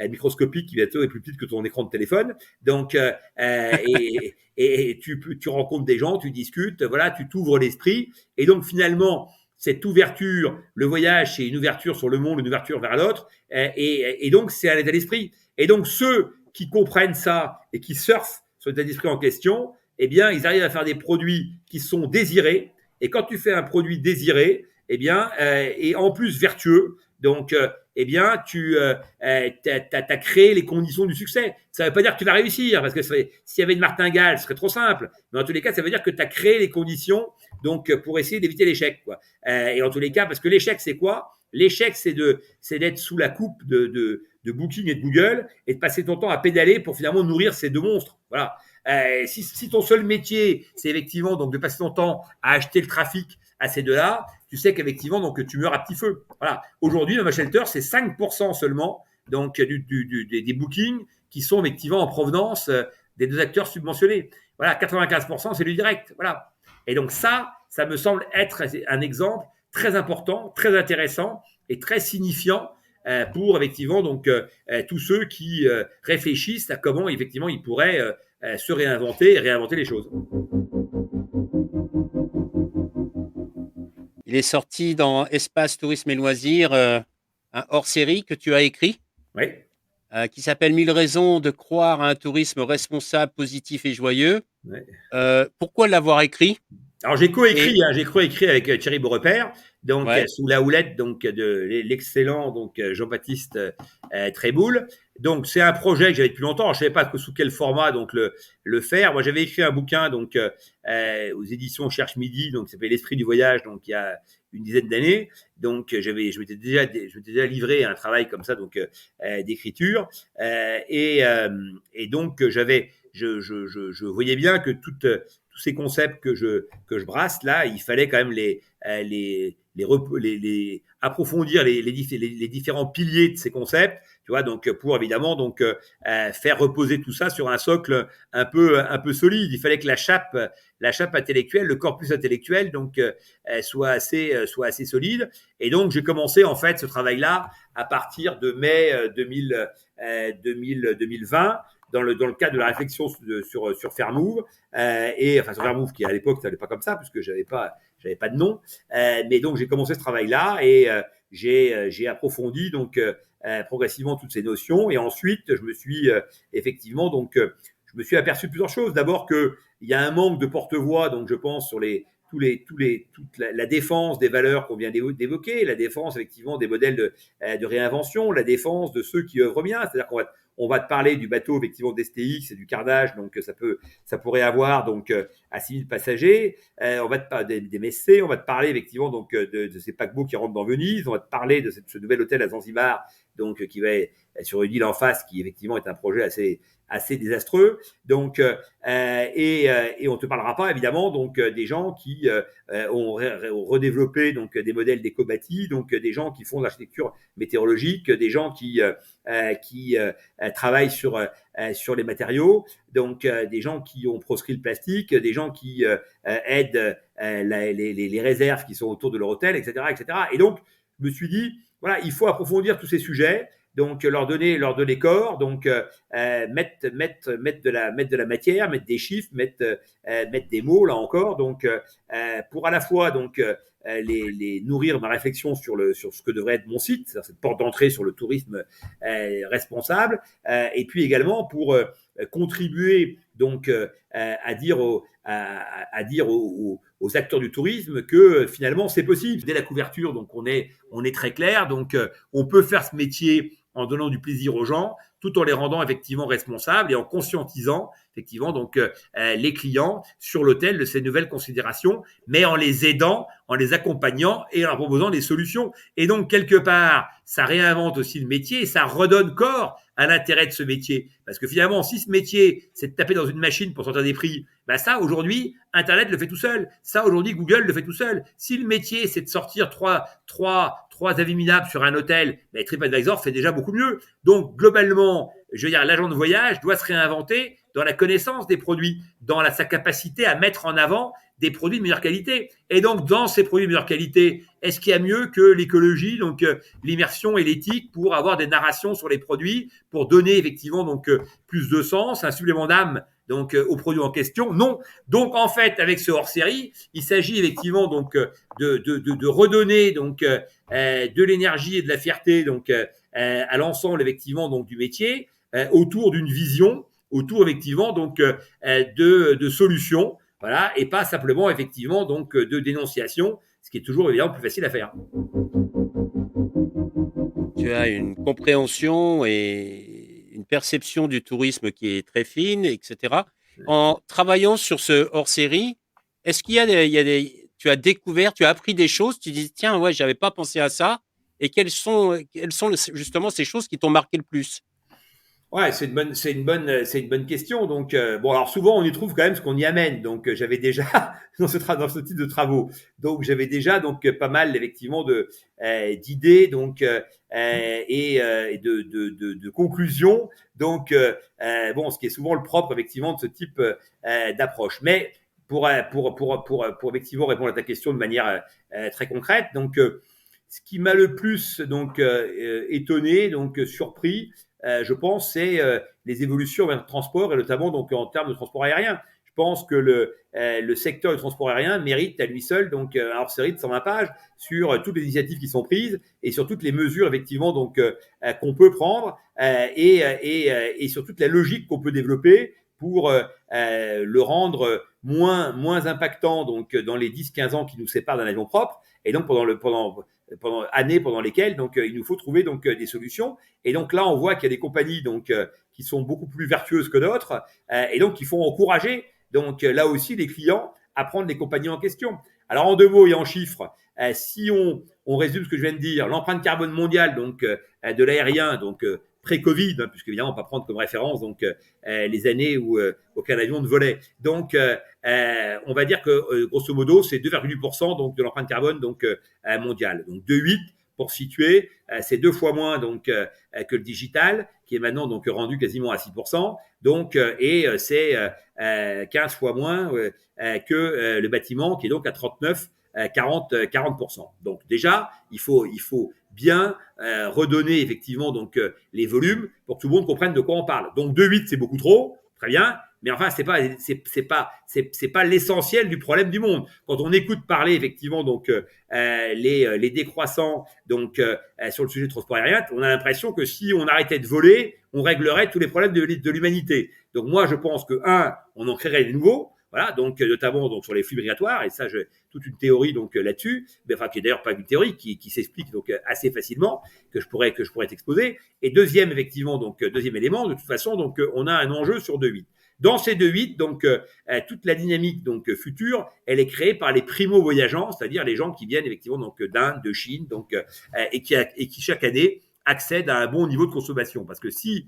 [SPEAKER 3] microscopique qui bientôt est plus petite que ton écran de téléphone. Donc, et tu rencontres des gens, tu discutes, voilà, tu t'ouvres l'esprit. Et donc, finalement, cette ouverture, le voyage, c'est une ouverture sur le monde, une ouverture vers l'autre, et donc c'est un état d'esprit. Et donc ceux qui comprennent ça et qui surfent sur l'état d'esprit en question, eh bien, ils arrivent à faire des produits qui sont désirés. Et quand tu fais un produit désiré, eh bien, et en plus vertueux, donc, eh bien, t'as créé les conditions du succès. Ça ne veut pas dire que tu vas réussir, parce que s'il y avait une martingale, ce serait trop simple. Mais en tous les cas, ça veut dire que tu as créé les conditions donc pour essayer d'éviter l'échec, quoi. Et en tous les cas, parce que l'échec, c'est quoi? L'échec, c'est d'être sous la coupe de Booking et de Google et de passer ton temps à pédaler pour finalement nourrir ces deux monstres. Voilà. Si ton seul métier, c'est effectivement donc de passer ton temps à acheter le trafic à ces deux-là, tu sais qu'effectivement donc tu meurs à petit feu. Voilà. Aujourd'hui, Mama Shelter, c'est 5% seulement donc des bookings qui sont effectivement en provenance des deux acteurs subventionnés. Voilà, 95% c'est du direct. Voilà. Et donc ça me semble être un exemple très important, très intéressant et très signifiant pour effectivement donc tous ceux qui réfléchissent à comment effectivement ils pourraient se réinventer et réinventer les choses.
[SPEAKER 1] Il est sorti dans Espace Tourisme et Loisirs un hors-série que tu as écrit,
[SPEAKER 3] oui.
[SPEAKER 1] Qui s'appelle 1000 raisons de croire à un tourisme responsable, positif et joyeux.
[SPEAKER 3] Oui.
[SPEAKER 1] Pourquoi l'avoir écrit?
[SPEAKER 3] Alors j'ai coécrit avec Thierry Beaurepaire, donc
[SPEAKER 1] Ouais.
[SPEAKER 3] sous la houlette donc de l'excellent donc Jean-Baptiste Tréboul. Donc c'est un projet que j'avais depuis longtemps. Alors, je savais pas sous quel format donc le faire. Moi j'avais écrit un bouquin donc aux éditions Cherche Midi, donc ça s'appelle L'Esprit du voyage, donc il y a une dizaine d'années. Donc je m'étais déjà livré à un travail comme ça donc d'écriture et donc je voyais bien que tous ces concepts que je brasse là, il fallait quand même les approfondir les différents piliers de ces concepts, tu vois, donc pour évidemment donc faire reposer tout ça sur un socle un peu solide. Il fallait que la chape intellectuelle, le corpus intellectuel donc soit assez solide. Et donc j'ai commencé en fait ce travail-là à partir de mai 2020. Dans le cadre de la réflexion sur Fairmove, sur Fairmove qui à l'époque ça n'allait pas comme ça puisque j'avais pas de nom, mais donc j'ai commencé ce travail-là et j'ai approfondi donc progressivement toutes ces notions et ensuite je me suis effectivement donc je me suis aperçu de plusieurs choses. D'abord que il y a un manque de porte-voix, donc je pense sur toute la défense des valeurs qu'on vient d'évoquer, la défense effectivement des modèles de réinvention, la défense de ceux qui œuvrent bien, c'est-à-dire qu'on va te parler du bateau effectivement d'STX et du carnage donc ça pourrait avoir donc à 6000 passagers, on va te parler des Messés, on va te parler effectivement donc de ces paquebots qui rentrent dans Venise, on va te parler de ce nouvel hôtel à Zanzibar donc qui va être sur une île en face qui effectivement est un projet assez désastreux. Donc et on te parlera pas évidemment donc des gens qui ont redéveloppé donc des modèles d'éco-bâtis, donc des gens qui font de l'architecture météorologique, des gens qui travaillent sur les matériaux, donc des gens qui ont proscrit le plastique, des gens qui aident les réserves qui sont autour de leur hôtel, etc., etc. Et donc je me suis dit voilà, il faut approfondir tous ces sujets. Donc leur donner corps, donc mettre de la matière, mettre des chiffres, mettre des mots là encore, donc pour à la fois donc les nourrir ma réflexion sur ce que devrait être mon site, c'est-à-dire cette porte d'entrée sur le tourisme responsable, et puis également pour contribuer donc à dire aux acteurs du tourisme que finalement c'est possible. Dès la couverture, donc on est très clair, donc on peut faire ce métier en donnant du plaisir aux gens. tout en les rendant effectivement responsables et en conscientisant effectivement donc les clients sur l'autel de ces nouvelles considérations, mais en les aidant, en les accompagnant et en leur proposant des solutions. Et donc quelque part, ça réinvente aussi le métier et ça redonne corps à l'intérêt de ce métier. Parce que finalement, si ce métier, c'est de taper dans une machine pour sortir des prix, ben ça, aujourd'hui, Internet le fait tout seul. Ça, aujourd'hui, Google le fait tout seul. Si le métier, c'est de sortir trois avis minables sur un hôtel, ben TripAdvisor fait déjà beaucoup mieux. Donc, globalement, je veux dire, l'agent de voyage doit se réinventer dans la connaissance des produits, dans sa capacité à mettre en avant des produits de meilleure qualité. Et donc, dans ces produits de meilleure qualité, est-ce qu'il y a mieux que l'écologie, donc l'immersion et l'éthique pour avoir des narrations sur les produits, pour donner effectivement donc plus de sens, un supplément d'âme donc aux produits en question? Non. Donc, en fait, avec ce hors-série, il s'agit effectivement donc de redonner donc de l'énergie et de la fierté donc à l'ensemble effectivement donc du métier autour d'une vision, autour effectivement donc de solutions. Voilà, et pas simplement effectivement donc de dénonciation, ce qui est toujours évidemment plus facile à faire.
[SPEAKER 1] Tu as une compréhension et une perception du tourisme qui est très fine, etc. En travaillant sur ce hors-série, est-ce qu'il y a tu as découvert, tu as appris des choses, tu dis tiens ouais j'avais pas pensé à ça, et quelles sont justement ces choses qui t'ont marqué le plus?
[SPEAKER 3] Ouais, c'est une bonne question. Donc, bon, alors souvent, on y trouve quand même ce qu'on y amène. Donc, j'avais déjà dans ce type de travaux. Donc, j'avais déjà donc pas mal effectivement d'idées donc et de conclusions. Donc, bon, ce qui est souvent le propre effectivement de ce type d'approche. Mais pour effectivement répondre à ta question de manière très concrète, donc ce qui m'a le plus donc étonné, donc surpris. Je pense, c'est les évolutions vers le transport et notamment donc en termes de transport aérien. Je pense que le secteur du transport aérien mérite à lui seul donc un hors-série de 120 pages sur toutes les initiatives qui sont prises et sur toutes les mesures effectivement donc qu'on peut prendre et sur toute la logique qu'on peut développer pour le rendre moins impactant donc dans les 10-15 ans qui nous séparent d'un avion propre et donc pendant années pendant lesquelles donc il nous faut trouver donc des solutions. Et donc là on voit qu'il y a des compagnies donc qui sont beaucoup plus vertueuses que d'autres et donc qui font encourager donc là aussi les clients à prendre les compagnies en question. Alors en 2 mots et en chiffres, si on résume ce que je viens de dire, l'empreinte carbone mondiale donc de l'aérien donc pré-Covid, hein, puisque évidemment on va prendre comme référence donc les années où aucun avion ne volait. Donc on va dire que grosso modo c'est 2,8% donc de l'empreinte carbone donc mondiale. Donc 2,8 pour situer, c'est 2 fois moins donc que le digital qui est maintenant donc rendu quasiment à 6%. Donc et c'est 15 fois moins que le bâtiment qui est donc à 40%. Donc déjà, il faut bien redonner effectivement donc les volumes pour que tout le monde comprenne de quoi on parle. Donc 2,8 c'est beaucoup trop, très bien, mais enfin c'est pas l'essentiel du problème du monde. Quand on écoute parler effectivement donc les décroissants donc sur le sujet du transport aérien, on a l'impression que si on arrêtait de voler, on réglerait tous les problèmes de l'humanité. Donc moi je pense que on en créerait de nouveaux. Voilà, donc notamment donc sur les flux migratoires, et ça, toute une théorie donc là-dessus, mais enfin qui est d'ailleurs pas une théorie, qui s'explique donc assez facilement, que je pourrais t'exposer. Et deuxième élément, de toute façon, donc on a un enjeu sur 2,8. Dans ces 2,8, donc toute la dynamique donc future, elle est créée par les primo-voyageants, c'est-à-dire les gens qui viennent effectivement donc d'Inde, de Chine, donc et qui chaque année accèdent à un bon niveau de consommation. Parce que si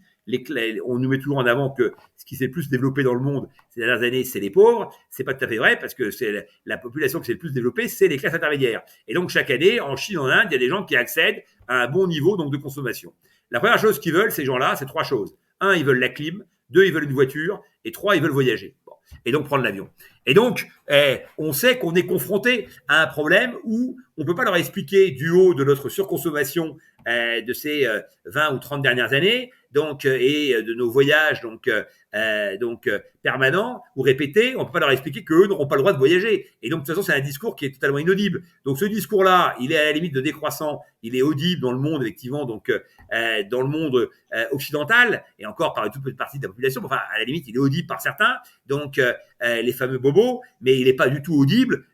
[SPEAKER 3] on nous met toujours en avant que ce qui s'est le plus développé dans le monde ces dernières années, c'est les pauvres, c'est pas tout à fait vrai, parce que c'est la population qui s'est le plus développée, c'est les classes intermédiaires. Et donc chaque année, en Chine, en Inde, il y a des gens qui accèdent à un bon niveau donc de consommation. La première chose qu'ils veulent, ces gens-là, c'est 3 choses. 1, ils veulent la clim. 2, ils veulent une voiture. Et 3, ils veulent voyager. Bon. Et donc prendre l'avion. Et donc, on sait qu'on est confronté à un problème où on ne peut pas leur expliquer du haut de notre surconsommation de ces 20 ou 30 dernières années, donc et de nos voyages donc permanent ou répété, on peut pas leur expliquer qu'eux n'auront pas le droit de voyager. Et donc de toute façon, c'est un discours qui est totalement inaudible. Donc ce discours-là, il est à la limite de décroissant, il est audible dans le monde effectivement, dans le monde occidental et encore par une toute petite partie de la population. Enfin, à la limite, il est audible par certains, les fameux bobos, mais il n'est pas du tout audible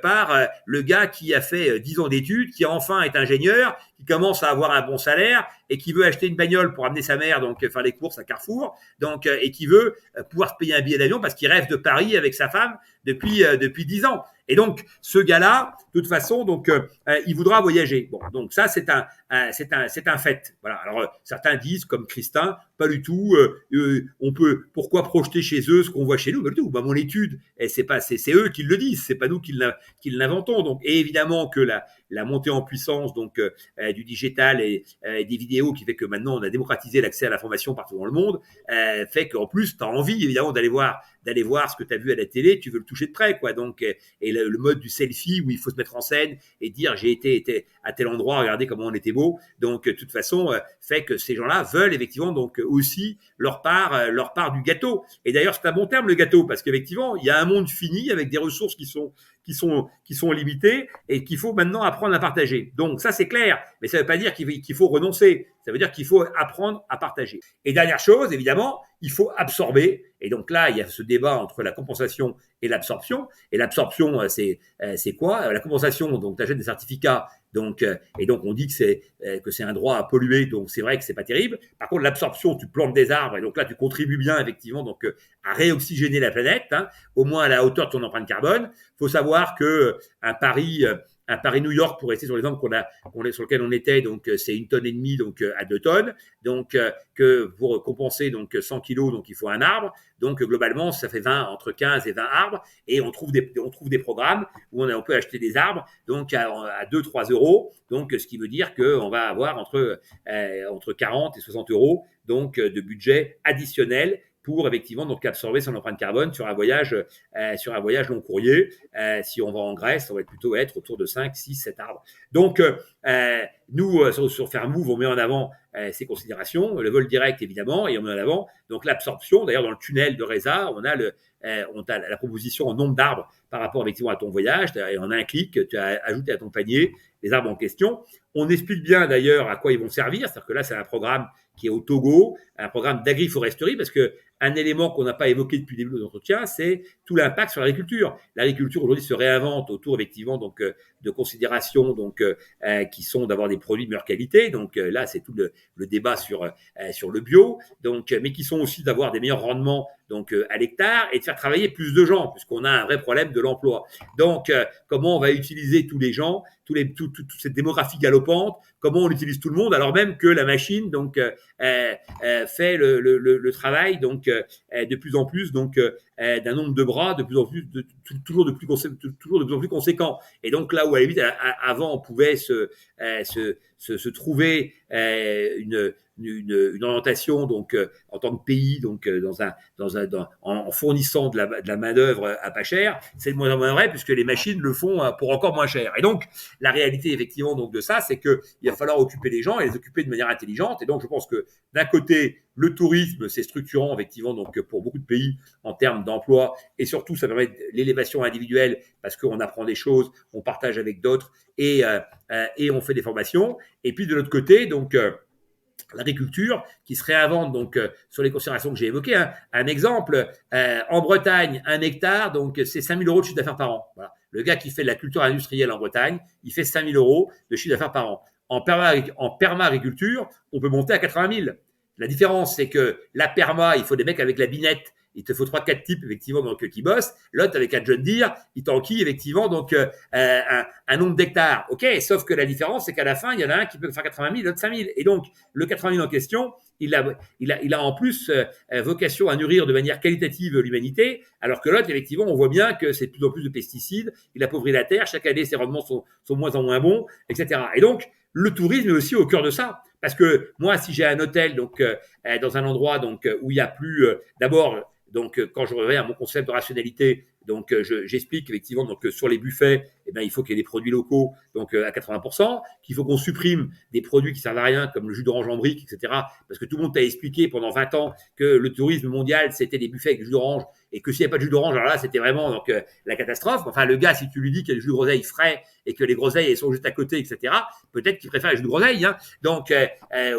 [SPEAKER 3] par le gars qui a fait 10 ans d'études, qui enfin est ingénieur, qui commence à avoir un bon salaire et qui veut acheter une bagnole pour amener sa mère faire les courses à Carrefour, et qui veut pouvoir se payer un billet d'avion parce qu'il rêve de Paris avec sa femme depuis 10 ans. Et donc ce gars-là, de toute façon, il voudra voyager. Bon, donc ça c'est un fait. Voilà. Alors certains disent comme Christin, pas du tout. Pourquoi projeter chez eux ce qu'on voit chez nous? Pas du tout. Mon étude, c'est eux qui le disent, c'est pas nous qui l'inventons. Donc, et évidemment que la montée en puissance du digital et des vidéos qui fait que maintenant on a démocratisé l'accès à l'information partout dans le monde, fait qu'en plus tu as envie évidemment d'aller voir ce que tu as vu à la télé, tu veux le toucher de près, quoi. Donc et le mode du selfie où il faut se mettre en scène et dire j'ai été à tel endroit, regardez comment on était beau. Donc de toute façon fait que ces gens-là veulent effectivement aussi leur part du gâteau. Et d'ailleurs c'est un bon terme, le gâteau, parce qu'effectivement il y a un monde fini avec des ressources qui sont limitées et qu'il faut maintenant apprendre à partager. Donc ça c'est clair, mais ça ne veut pas dire qu'il faut renoncer. Ça veut dire qu'il faut apprendre à partager. Et dernière chose, évidemment, il faut absorber. Et donc là, il y a ce débat entre la compensation et l'absorption. Et l'absorption, c'est quoi? La compensation, donc tu achètes des certificats, et donc on dit que c'est un droit à polluer, donc c'est vrai que c'est pas terrible. Par contre, l'absorption, tu plantes des arbres, et donc là tu contribues bien effectivement à réoxygéner la planète, au moins à la hauteur de ton empreinte carbone. Il faut savoir que un Paris-New York, pour rester sur l'exemple sur lequel on était, c'est 1,5 tonne à 2 tonnes. Que pour compenser 100 kilos, il faut un arbre. Donc globalement, ça fait entre 15 et 20 arbres. Et on trouve des programmes où on peut acheter des arbres à 2-3 euros. Ce qui veut dire qu'on va avoir entre 40 et 60 euros de budget additionnel pour effectivement absorber son empreinte carbone sur un voyage long courrier. Si on va en Grèce, on va plutôt être autour de 5, 6, 7 arbres. Donc, nous, sur Fairmove, on met en avant ces considérations, le vol direct évidemment, et on met en avant l'absorption. D'ailleurs, dans le tunnel de Reza, on a la proposition en nombre d'arbres par rapport effectivement à ton voyage, et en un clic, tu as ajouté à ton panier les arbres en question. On explique bien d'ailleurs à quoi ils vont servir, c'est-à-dire que là, c'est un programme qui est au Togo, un programme d'agriforesterie, parce que un élément qu'on n'a pas évoqué depuis le début de l'entretien, c'est tout l'impact sur l'agriculture. L'agriculture aujourd'hui se réinvente autour effectivement de considérations qui sont d'avoir des produits de meilleure qualité. Là, c'est tout le débat sur le bio, mais qui sont aussi d'avoir des meilleurs rendements à l'hectare et de faire travailler plus de gens, puisqu'on a un vrai problème de l'emploi. Comment on va utiliser tous les gens, toute cette démographie galopante, comment on utilise tout le monde, alors même que la machine fait le travail de plus en plus d'un nombre de bras de plus en plus toujours de plus en plus conséquent. Et donc là où à la limite avant on pouvait se trouver une orientation en tant que pays en fournissant de la main d'œuvre à pas cher, c'est de moins en moins vrai puisque les machines le font pour encore moins cher. Et donc la réalité effectivement de ça, c'est que il va falloir occuper les gens et les occuper de manière intelligente. Et donc je pense que d'un côté le tourisme c'est structurant effectivement pour beaucoup de pays en termes d'emploi, et surtout ça permet l'élévation individuelle parce qu'on apprend des choses, on partage avec d'autres et on fait des formations. Et puis de l'autre côté l'agriculture qui se réinvente sur les considérations que j'ai évoquées. Un exemple, en Bretagne, 1 hectare, c'est 5 000 euros de chiffre d'affaires par an. Voilà. Le gars qui fait de la culture industrielle en Bretagne, il fait 5 000 euros de chiffre d'affaires par an. En perma-agriculture, on peut monter à 80 000. La différence, c'est que la perma, il faut des mecs avec la binette. Il te faut 3-4 types, effectivement, qui bossent. L'autre, avec un John Deere, il t'enquille, effectivement, un nombre d'hectares. OK, sauf que la différence, c'est qu'à la fin, il y en a un qui peut faire 80 000, l'autre 5 000. Et donc, le 80 000 en question, il a en plus vocation à nourrir de manière qualitative l'humanité, alors que l'autre, effectivement, on voit bien que c'est de plus en plus de pesticides, il appauvrit la terre, chaque année, ses rendements sont de moins en moins bons, etc. Et donc, le tourisme est aussi au cœur de ça. Parce que moi, si j'ai un hôtel dans un endroit où il y a plus d'abord quand je reviens à mon concept de rationalité, Donc, j'explique effectivement donc sur les buffets, eh ben, il faut qu'il y ait des produits locaux, donc à 80%, qu'il faut qu'on supprime des produits qui servent à rien, comme le jus d'orange en brique, etc. Parce que tout le monde t'a expliqué pendant 20 ans que le tourisme mondial, c'était des buffets avec du jus d'orange, et que s'il n'y avait pas de jus d'orange, alors là, c'était vraiment donc la catastrophe. Enfin, le gars, si tu lui dis qu'il y a du jus de groseille frais et que les groseilles elles sont juste à côté, etc., peut-être qu'il préfère le jus de groseille. Hein. Donc,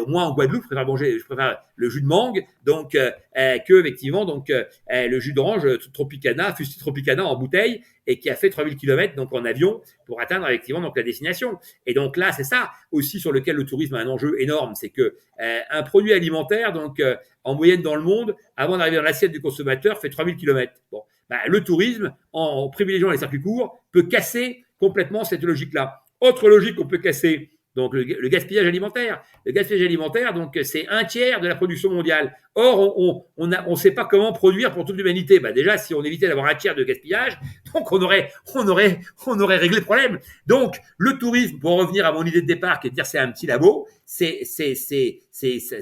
[SPEAKER 3] moi, en Guadeloupe, je préfère le jus de mangue, donc que effectivement, donc le jus d'orange Tropicana, Fusti Tropicana en bouteille, et qui a fait 3000 km donc en avion pour atteindre effectivement donc la destination. Et donc là, c'est ça aussi sur lequel le tourisme a un enjeu énorme, c'est que un produit alimentaire donc en moyenne dans le monde, avant d'arriver dans l'assiette du consommateur, fait 3000 km. Bon, le tourisme, en privilégiant les circuits courts, peut casser complètement cette logique-là. Autre logique qu'on peut casser, donc le gaspillage alimentaire. Le gaspillage alimentaire, donc c'est 1/3 de la production mondiale. Or, on sait pas comment produire pour toute l'humanité. Déjà, si on évitait d'avoir 1/3 de gaspillage, donc on aurait réglé le problème. Donc, le tourisme, pour revenir à mon idée de départ, qui est de dire c'est un petit labo, c'est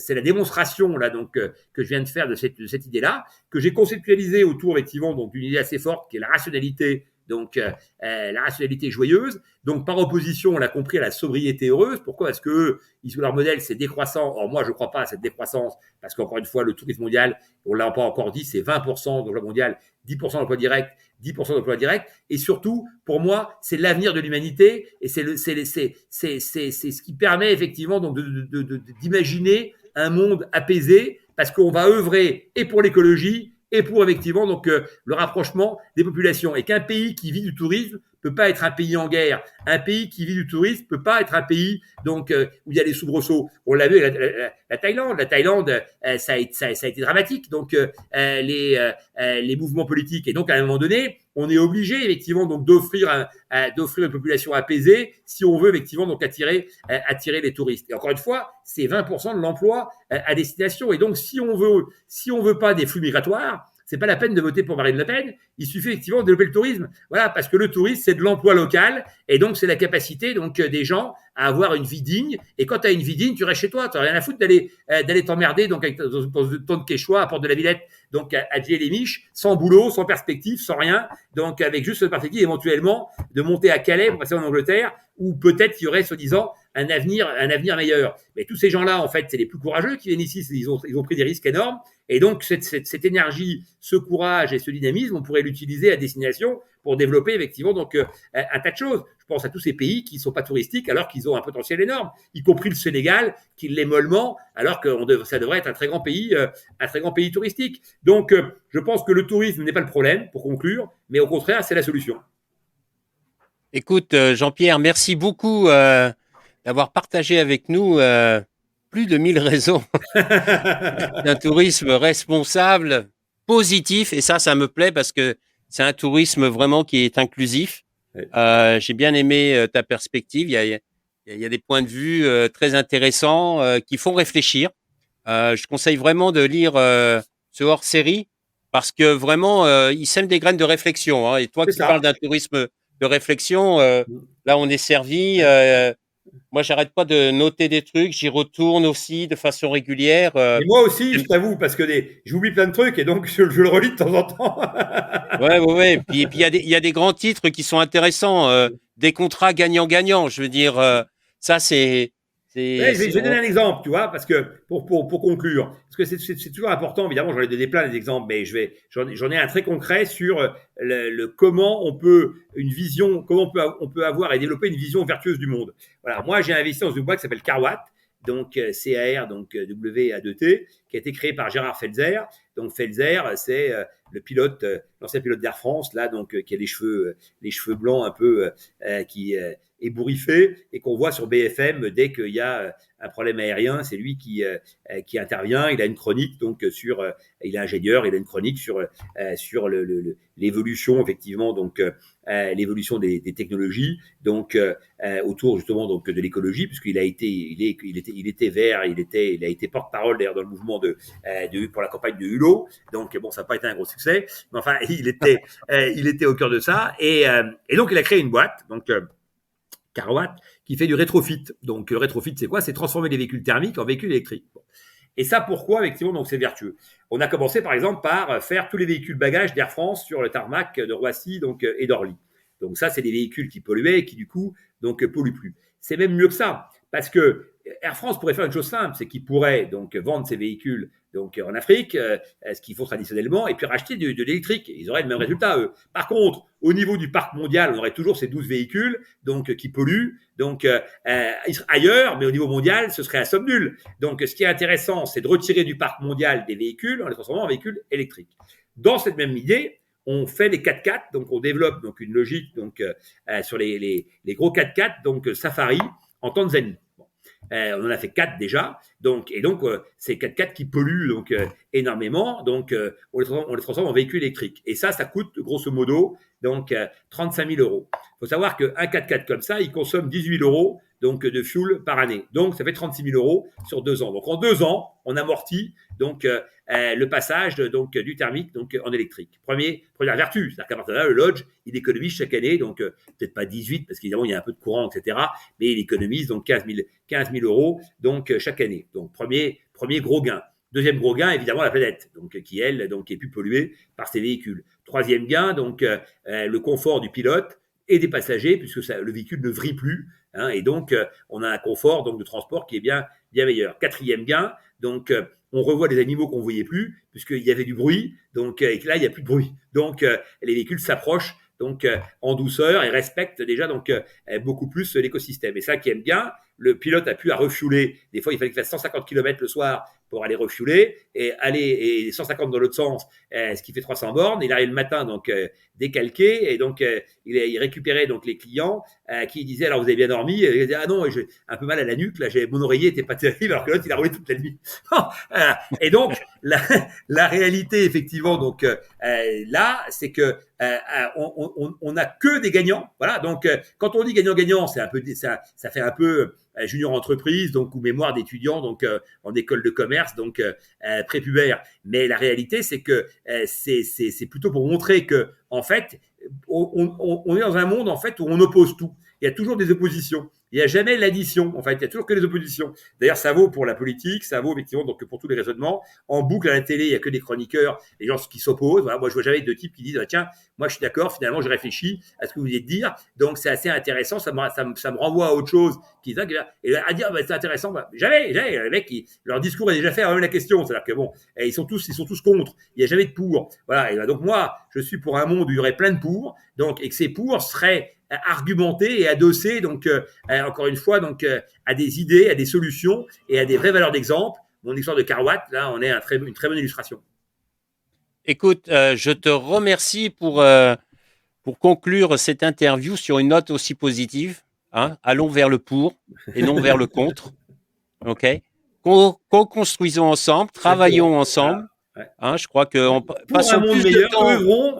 [SPEAKER 3] la démonstration là donc que je viens de faire de cette idée-là, que j'ai conceptualisée autour effectivement donc d'une idée assez forte qui est la rationalité. Donc, la rationalité joyeuse. Donc, par opposition, on l'a compris, à la sobriété heureuse. Pourquoi? Parce que leur modèle, c'est décroissant. Or, moi, je ne crois pas à cette décroissance parce qu'encore une fois, le tourisme mondial, on ne l'a pas encore dit, c'est 20% d'emploi mondial, 10% d'emploi direct, 10% d'emploi direct. Et surtout, pour moi, c'est l'avenir de l'humanité et c'est ce qui permet effectivement donc d'imaginer un monde apaisé parce qu'on va œuvrer et pour l'écologie et pour effectivement donc le rapprochement des populations, et qu'un pays qui vit du tourisme peut pas être un pays en guerre. Un pays qui vit du tourisme peut pas être un pays donc où il y a des soubresauts. On l'a vu la Thaïlande. La Thaïlande, ça a été dramatique. Donc les mouvements politiques, et donc à un moment donné, on est obligé effectivement donc d'offrir une population apaisée si on veut effectivement donc attirer les touristes. Et encore une fois, c'est 20% de l'emploi à destination. Et donc si on veut pas des flux migratoires, c'est pas la peine de voter pour Marine Le Pen. Il suffit effectivement de développer le tourisme. Voilà, parce que le tourisme, c'est de l'emploi local, et donc c'est la capacité donc des gens à avoir une vie digne. Et quand tu as une vie digne, tu restes chez toi. Tu n'as rien à foutre d'aller t'emmerder donc dans une tonne de Quechua à Porte de la Villette, donc à Djé-les-Miches, sans boulot, sans perspective, sans rien. Donc avec juste cette perspective éventuellement de monter à Calais pour passer en Angleterre, où peut-être qu'il y aurait soi-disant un avenir meilleur. Mais tous ces gens-là, en fait, c'est les plus courageux qui viennent ici. Ils ont pris des risques énormes. Et donc, cette énergie, ce courage et ce dynamisme, on pourrait l'utiliser à destination pour développer effectivement donc un tas de choses. Je pense à tous ces pays qui ne sont pas touristiques alors qu'ils ont un potentiel énorme, y compris le Sénégal qui l'est mollement, alors que ça devrait être un très grand pays touristique. Donc, je pense que le tourisme n'est pas le problème, pour conclure, mais au contraire, c'est la solution.
[SPEAKER 1] Écoute, Jean-Pierre, merci beaucoup d'avoir partagé avec nous plus de 1000 raisons d'un tourisme responsable, positif, et ça me plaît parce que c'est un tourisme vraiment qui est inclusif. J'ai bien aimé ta perspective. Il y a des points de vue très intéressants qui font réfléchir. Je conseille vraiment de lire ce hors-série parce que vraiment, il sème des graines de réflexion. Hein. Et toi qui parles d'un tourisme de réflexion, là, on est servi. Moi, j'arrête pas de noter des trucs. J'y retourne aussi de façon régulière.
[SPEAKER 3] Et moi aussi, je t'avoue, parce que j'oublie plein de trucs et donc je le relis de temps en temps.
[SPEAKER 1] Ouais. Puis il y a des grands titres qui sont intéressants. Des contrats gagnant-gagnant. Je veux dire, ça, c'est.
[SPEAKER 3] Je vais donner un exemple, tu vois, parce que pour conclure, parce que c'est toujours important, évidemment, j'en ai donné plein d'exemples, mais j'en ai un très concret sur comment on peut avoir et développer une vision vertueuse du monde. Voilà, moi j'ai investi dans une boîte qui s'appelle Carwatt, donc CAR, donc WA2T, qui a été créée par Gérard Felzer. Donc Felzer, c'est l'ancien pilote d'Air France, là, donc qui a les cheveux blancs un peu qui ébouriffé, et qu'on voit sur BFM dès qu'il y a un problème aérien, c'est lui qui intervient. Il a une chronique donc il est ingénieur, il a une chronique sur l'évolution effectivement donc l'évolution des technologies donc autour justement donc de l'écologie, puisqu'il a été vert, il a été porte-parole d'ailleurs dans le mouvement pour la campagne de Hulot. Donc bon, ça n'a pas été un gros succès, mais enfin il était au cœur de ça, et donc il a créé une boîte donc Carwatt, qui fait du rétrofit. Donc, le rétrofit, c'est quoi? C'est transformer les véhicules thermiques en véhicules électriques. Bon. Et ça, pourquoi, effectivement, donc c'est vertueux. On a commencé, par exemple, par faire tous les véhicules bagages d'Air France sur le tarmac de Roissy donc, et d'Orly. Donc ça, c'est des véhicules qui polluaient et qui, du coup, donc polluent plus. C'est même mieux que ça, parce que Air France pourrait faire une chose simple, c'est qu'il pourrait donc vendre ses véhicules donc en Afrique, ce qu'ils font traditionnellement, et puis racheter de l'électrique. Ils auraient le même résultat, eux. Par contre, au niveau du parc mondial, on aurait toujours ces 12 véhicules donc qui polluent donc ailleurs, mais au niveau mondial, ce serait à somme nulle. Donc, ce qui est intéressant, c'est de retirer du parc mondial des véhicules en les transformant en véhicules électriques. Dans cette même idée, on fait des 4x4, donc on développe donc une logique donc sur les gros 4x4 donc Safari en Tanzanie. On en a fait 4 déjà, donc c'est 4x4 qui polluent donc énormément, donc on les transforme en véhicules électriques. Et ça coûte grosso modo donc 35 000 euros. Il faut savoir qu'un 4x4 comme ça, il consomme 18 000 euros donc de fuel par année. Donc ça fait 36 000 euros sur 2 ans. Donc en 2 ans, on amortit donc le passage donc du thermique donc en électrique. Première vertu, c'est-à-dire qu'à partir de là, le Lodge, il économise chaque année, donc peut-être pas 18 parce qu'évidemment il y a un peu de courant, etc. Mais il économise donc 15 000 euros donc chaque année. Donc premier gros gain. Deuxième gros gain, évidemment, la planète, donc qui elle donc est plus polluée par ces véhicules. Troisième gain, donc le confort du pilote et des passagers, puisque le véhicule ne vrille plus, hein, et donc on a un confort donc de transport qui est bien meilleur. Quatrième gain, donc on revoit des animaux qu'on ne voyait plus, puisqu'il y avait du bruit, donc et que là il n'y a plus de bruit. Donc les véhicules s'approchent donc en douceur et respectent déjà donc beaucoup plus l'écosystème. Et ça qui aime bien, le pilote a pu à refueler. Des fois, il fallait qu'il fasse 150 km le soir pour aller refueler et 150 dans l'autre sens, ce qui fait 300 bornes. Il arrive le matin donc décalqué et donc il récupérait donc les clients qui disaient alors vous avez bien dormi, et il disait ah non j'ai un peu mal à la nuque là, mon oreiller était pas terrible alors que l'autre il a roulé toute la nuit. Et donc la réalité effectivement donc là c'est que on a que des gagnants. Voilà, donc quand on dit gagnant-gagnant, c'est un peu ça fait un peu junior entreprise donc ou mémoire d'étudiant donc en école de commerce donc prépubère. Mais la réalité c'est que c'est plutôt pour montrer que en fait on est dans un monde en fait où on oppose tout. Il y a toujours des oppositions. Il n'y a jamais l'addition. En fait, il y a toujours que des oppositions. D'ailleurs, ça vaut pour la politique, ça vaut effectivement donc pour tous les raisonnements. En boucle à la télé, il n'y a que des chroniqueurs, les gens qui s'opposent. Voilà, moi, je vois jamais de types qui disent tiens, moi, je suis d'accord. Finalement, je réfléchis à ce que vous venez de dire. Donc, c'est assez intéressant. Ça me renvoie à autre chose. Et à dire c'est intéressant. Jamais. Les mecs, leur discours est déjà fait. Même la question, c'est-à-dire que bon, ils sont tous contre. Il n'y a jamais de pour. Voilà. Et donc moi, je suis pour un monde où il y aurait plein de pour. Donc, et que ces pour seraient argumenté et adossé donc encore une fois donc à des idées, à des solutions et à des vraies valeurs d'exemple. Mon histoire de Carwatt, là, on est une très bonne illustration.
[SPEAKER 1] Écoute, je te remercie pour conclure cette interview sur une note aussi positive. Hein. Allons vers le pour et non vers le contre. Ok. Co-construisons ensemble, travaillons ensemble. Ouais. Hein, je crois que
[SPEAKER 3] pour un monde meilleur,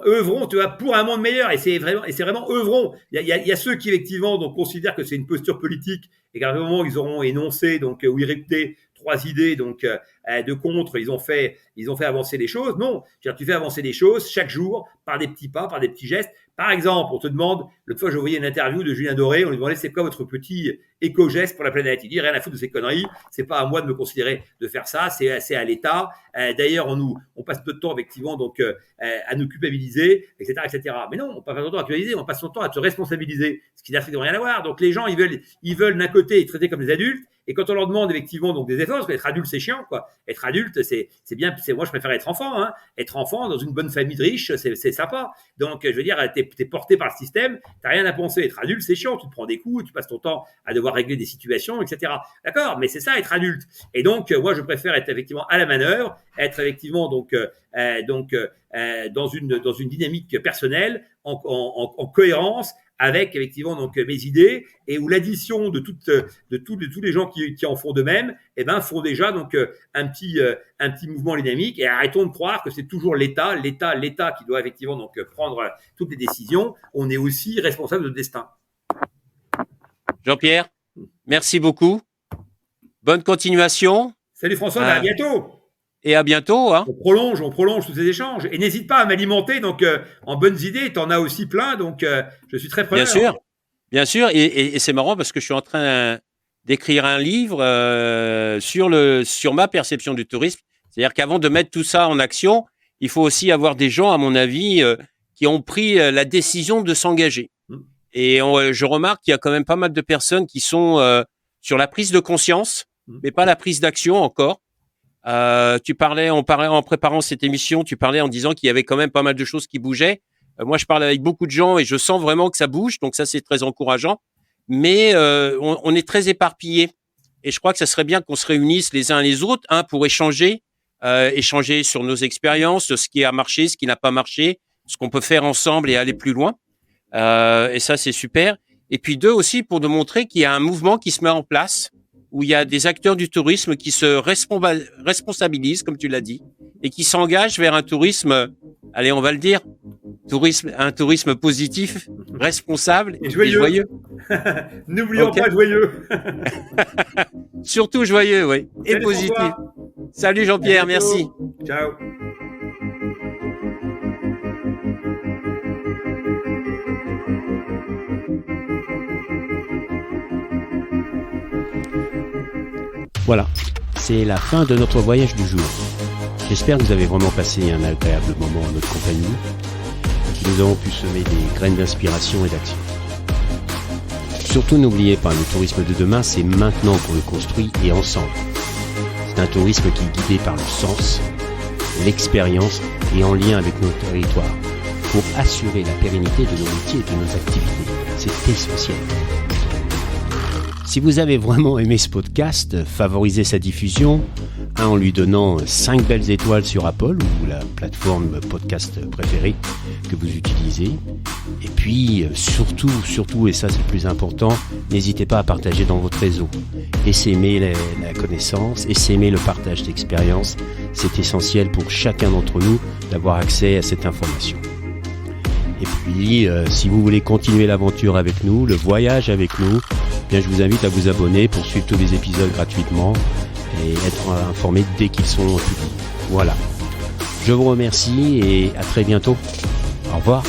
[SPEAKER 3] œuvrons, tu vois, pour un monde meilleur, et c'est vraiment œuvrons. Il y a ceux qui effectivement donc considèrent que c'est une posture politique et qu'à un moment ils auront énoncé donc ou irrité 3 idées donc de contre, ils ont fait avancer les choses. Non, tu fais avancer les choses chaque jour par des petits pas, par des petits gestes. Par exemple, on te demande, l'autre fois, je voyais une interview de Julien Doré, on lui demandait c'est quoi votre petit éco-geste pour la planète. Il dit rien à foutre de ces conneries, c'est pas à moi de me considérer de faire ça, c'est à l'État. D'ailleurs, on passe peu de temps effectivement donc à nous culpabiliser, etc., etc. Mais non, on passe pas notre temps à culpabiliser, on passe son temps à te responsabiliser, ce qui n'a rien à voir. Donc les gens, ils veulent d'un côté être traités comme des adultes, et quand on leur demande effectivement donc des efforts, parce qu'être adulte c'est chiant quoi. Être adulte c'est bien, moi je préfère être enfant. Hein. Être enfant dans une bonne famille de riches, c'est sympa. Donc je veux dire, t'es porté par le système, t'as rien à penser. Être adulte c'est chiant, tu te prends des coups, tu passes ton temps à devoir régler des situations, etc. D'accord, mais c'est ça être adulte. Et donc moi je préfère être effectivement à la manœuvre, être effectivement donc dans une dynamique personnelle en cohérence avec effectivement donc mes idées, et où l'addition de tous les gens qui en font de même, font déjà donc un petit mouvement dynamique. Et arrêtons de croire que c'est toujours l'État qui doit effectivement donc prendre toutes les décisions. On est aussi responsable de notre destin.
[SPEAKER 1] Jean-Pierre, merci beaucoup. Bonne continuation.
[SPEAKER 3] Salut François, à bientôt.
[SPEAKER 1] Et à bientôt. Hein.
[SPEAKER 3] On prolonge tous ces échanges. Et n'hésite pas à m'alimenter donc en bonnes idées. Tu en as aussi plein, donc je suis très preneur.
[SPEAKER 1] Bien sûr. Et c'est marrant parce que je suis en train d'écrire un livre sur ma perception du tourisme. C'est-à-dire qu'avant de mettre tout ça en action, il faut aussi avoir des gens, à mon avis, qui ont pris la décision de s'engager. Et je remarque qu'il y a quand même pas mal de personnes qui sont sur la prise de conscience, mais pas la prise d'action encore. On parlait en préparant cette émission, tu parlais en disant qu'il y avait quand même pas mal de choses qui bougeaient. Moi, je parle avec beaucoup de gens et je sens vraiment que ça bouge, donc ça, c'est très encourageant. Mais on est très éparpillés. Et je crois que ça serait bien qu'on se réunisse les uns les autres, pour échanger sur nos expériences, ce qui a marché, ce qui n'a pas marché, ce qu'on peut faire ensemble et aller plus loin. Et ça, c'est super. Et puis 2 aussi, pour nous montrer qu'il y a un mouvement qui se met en place, où il y a des acteurs du tourisme qui se responsabilisent, comme tu l'as dit, et qui s'engagent vers un tourisme, allez, on va le dire, un tourisme positif, responsable et joyeux.
[SPEAKER 3] N'oublions pas joyeux.
[SPEAKER 1] Surtout joyeux, oui. Et positif. Salut Jean-Pierre, merci.
[SPEAKER 3] Ciao.
[SPEAKER 1] Voilà, c'est la fin de notre voyage du jour. J'espère que vous avez vraiment passé un agréable moment en notre compagnie. Nous avons pu semer des graines d'inspiration et d'action. Surtout n'oubliez pas, le tourisme de demain, c'est maintenant qu'on le construit et ensemble. C'est un tourisme qui est guidé par le sens, l'expérience et en lien avec nos territoires pour assurer la pérennité de nos métiers et de nos activités. C'est essentiel. Si vous avez vraiment aimé ce podcast, favorisez sa diffusion en lui donnant 5 belles étoiles sur Apple ou la plateforme podcast préférée que vous utilisez. Et puis, surtout, et ça c'est le plus important, n'hésitez pas à partager dans votre réseau. Essaimer la connaissance, essaimer le partage d'expérience. C'est essentiel pour chacun d'entre nous d'avoir accès à cette information. Et puis, si vous voulez continuer l'aventure avec nous, le voyage avec nous, bien, je vous invite à vous abonner pour suivre tous les épisodes gratuitement et être informé dès qu'ils sont publiés. Voilà. Je vous remercie et à très bientôt. Au revoir.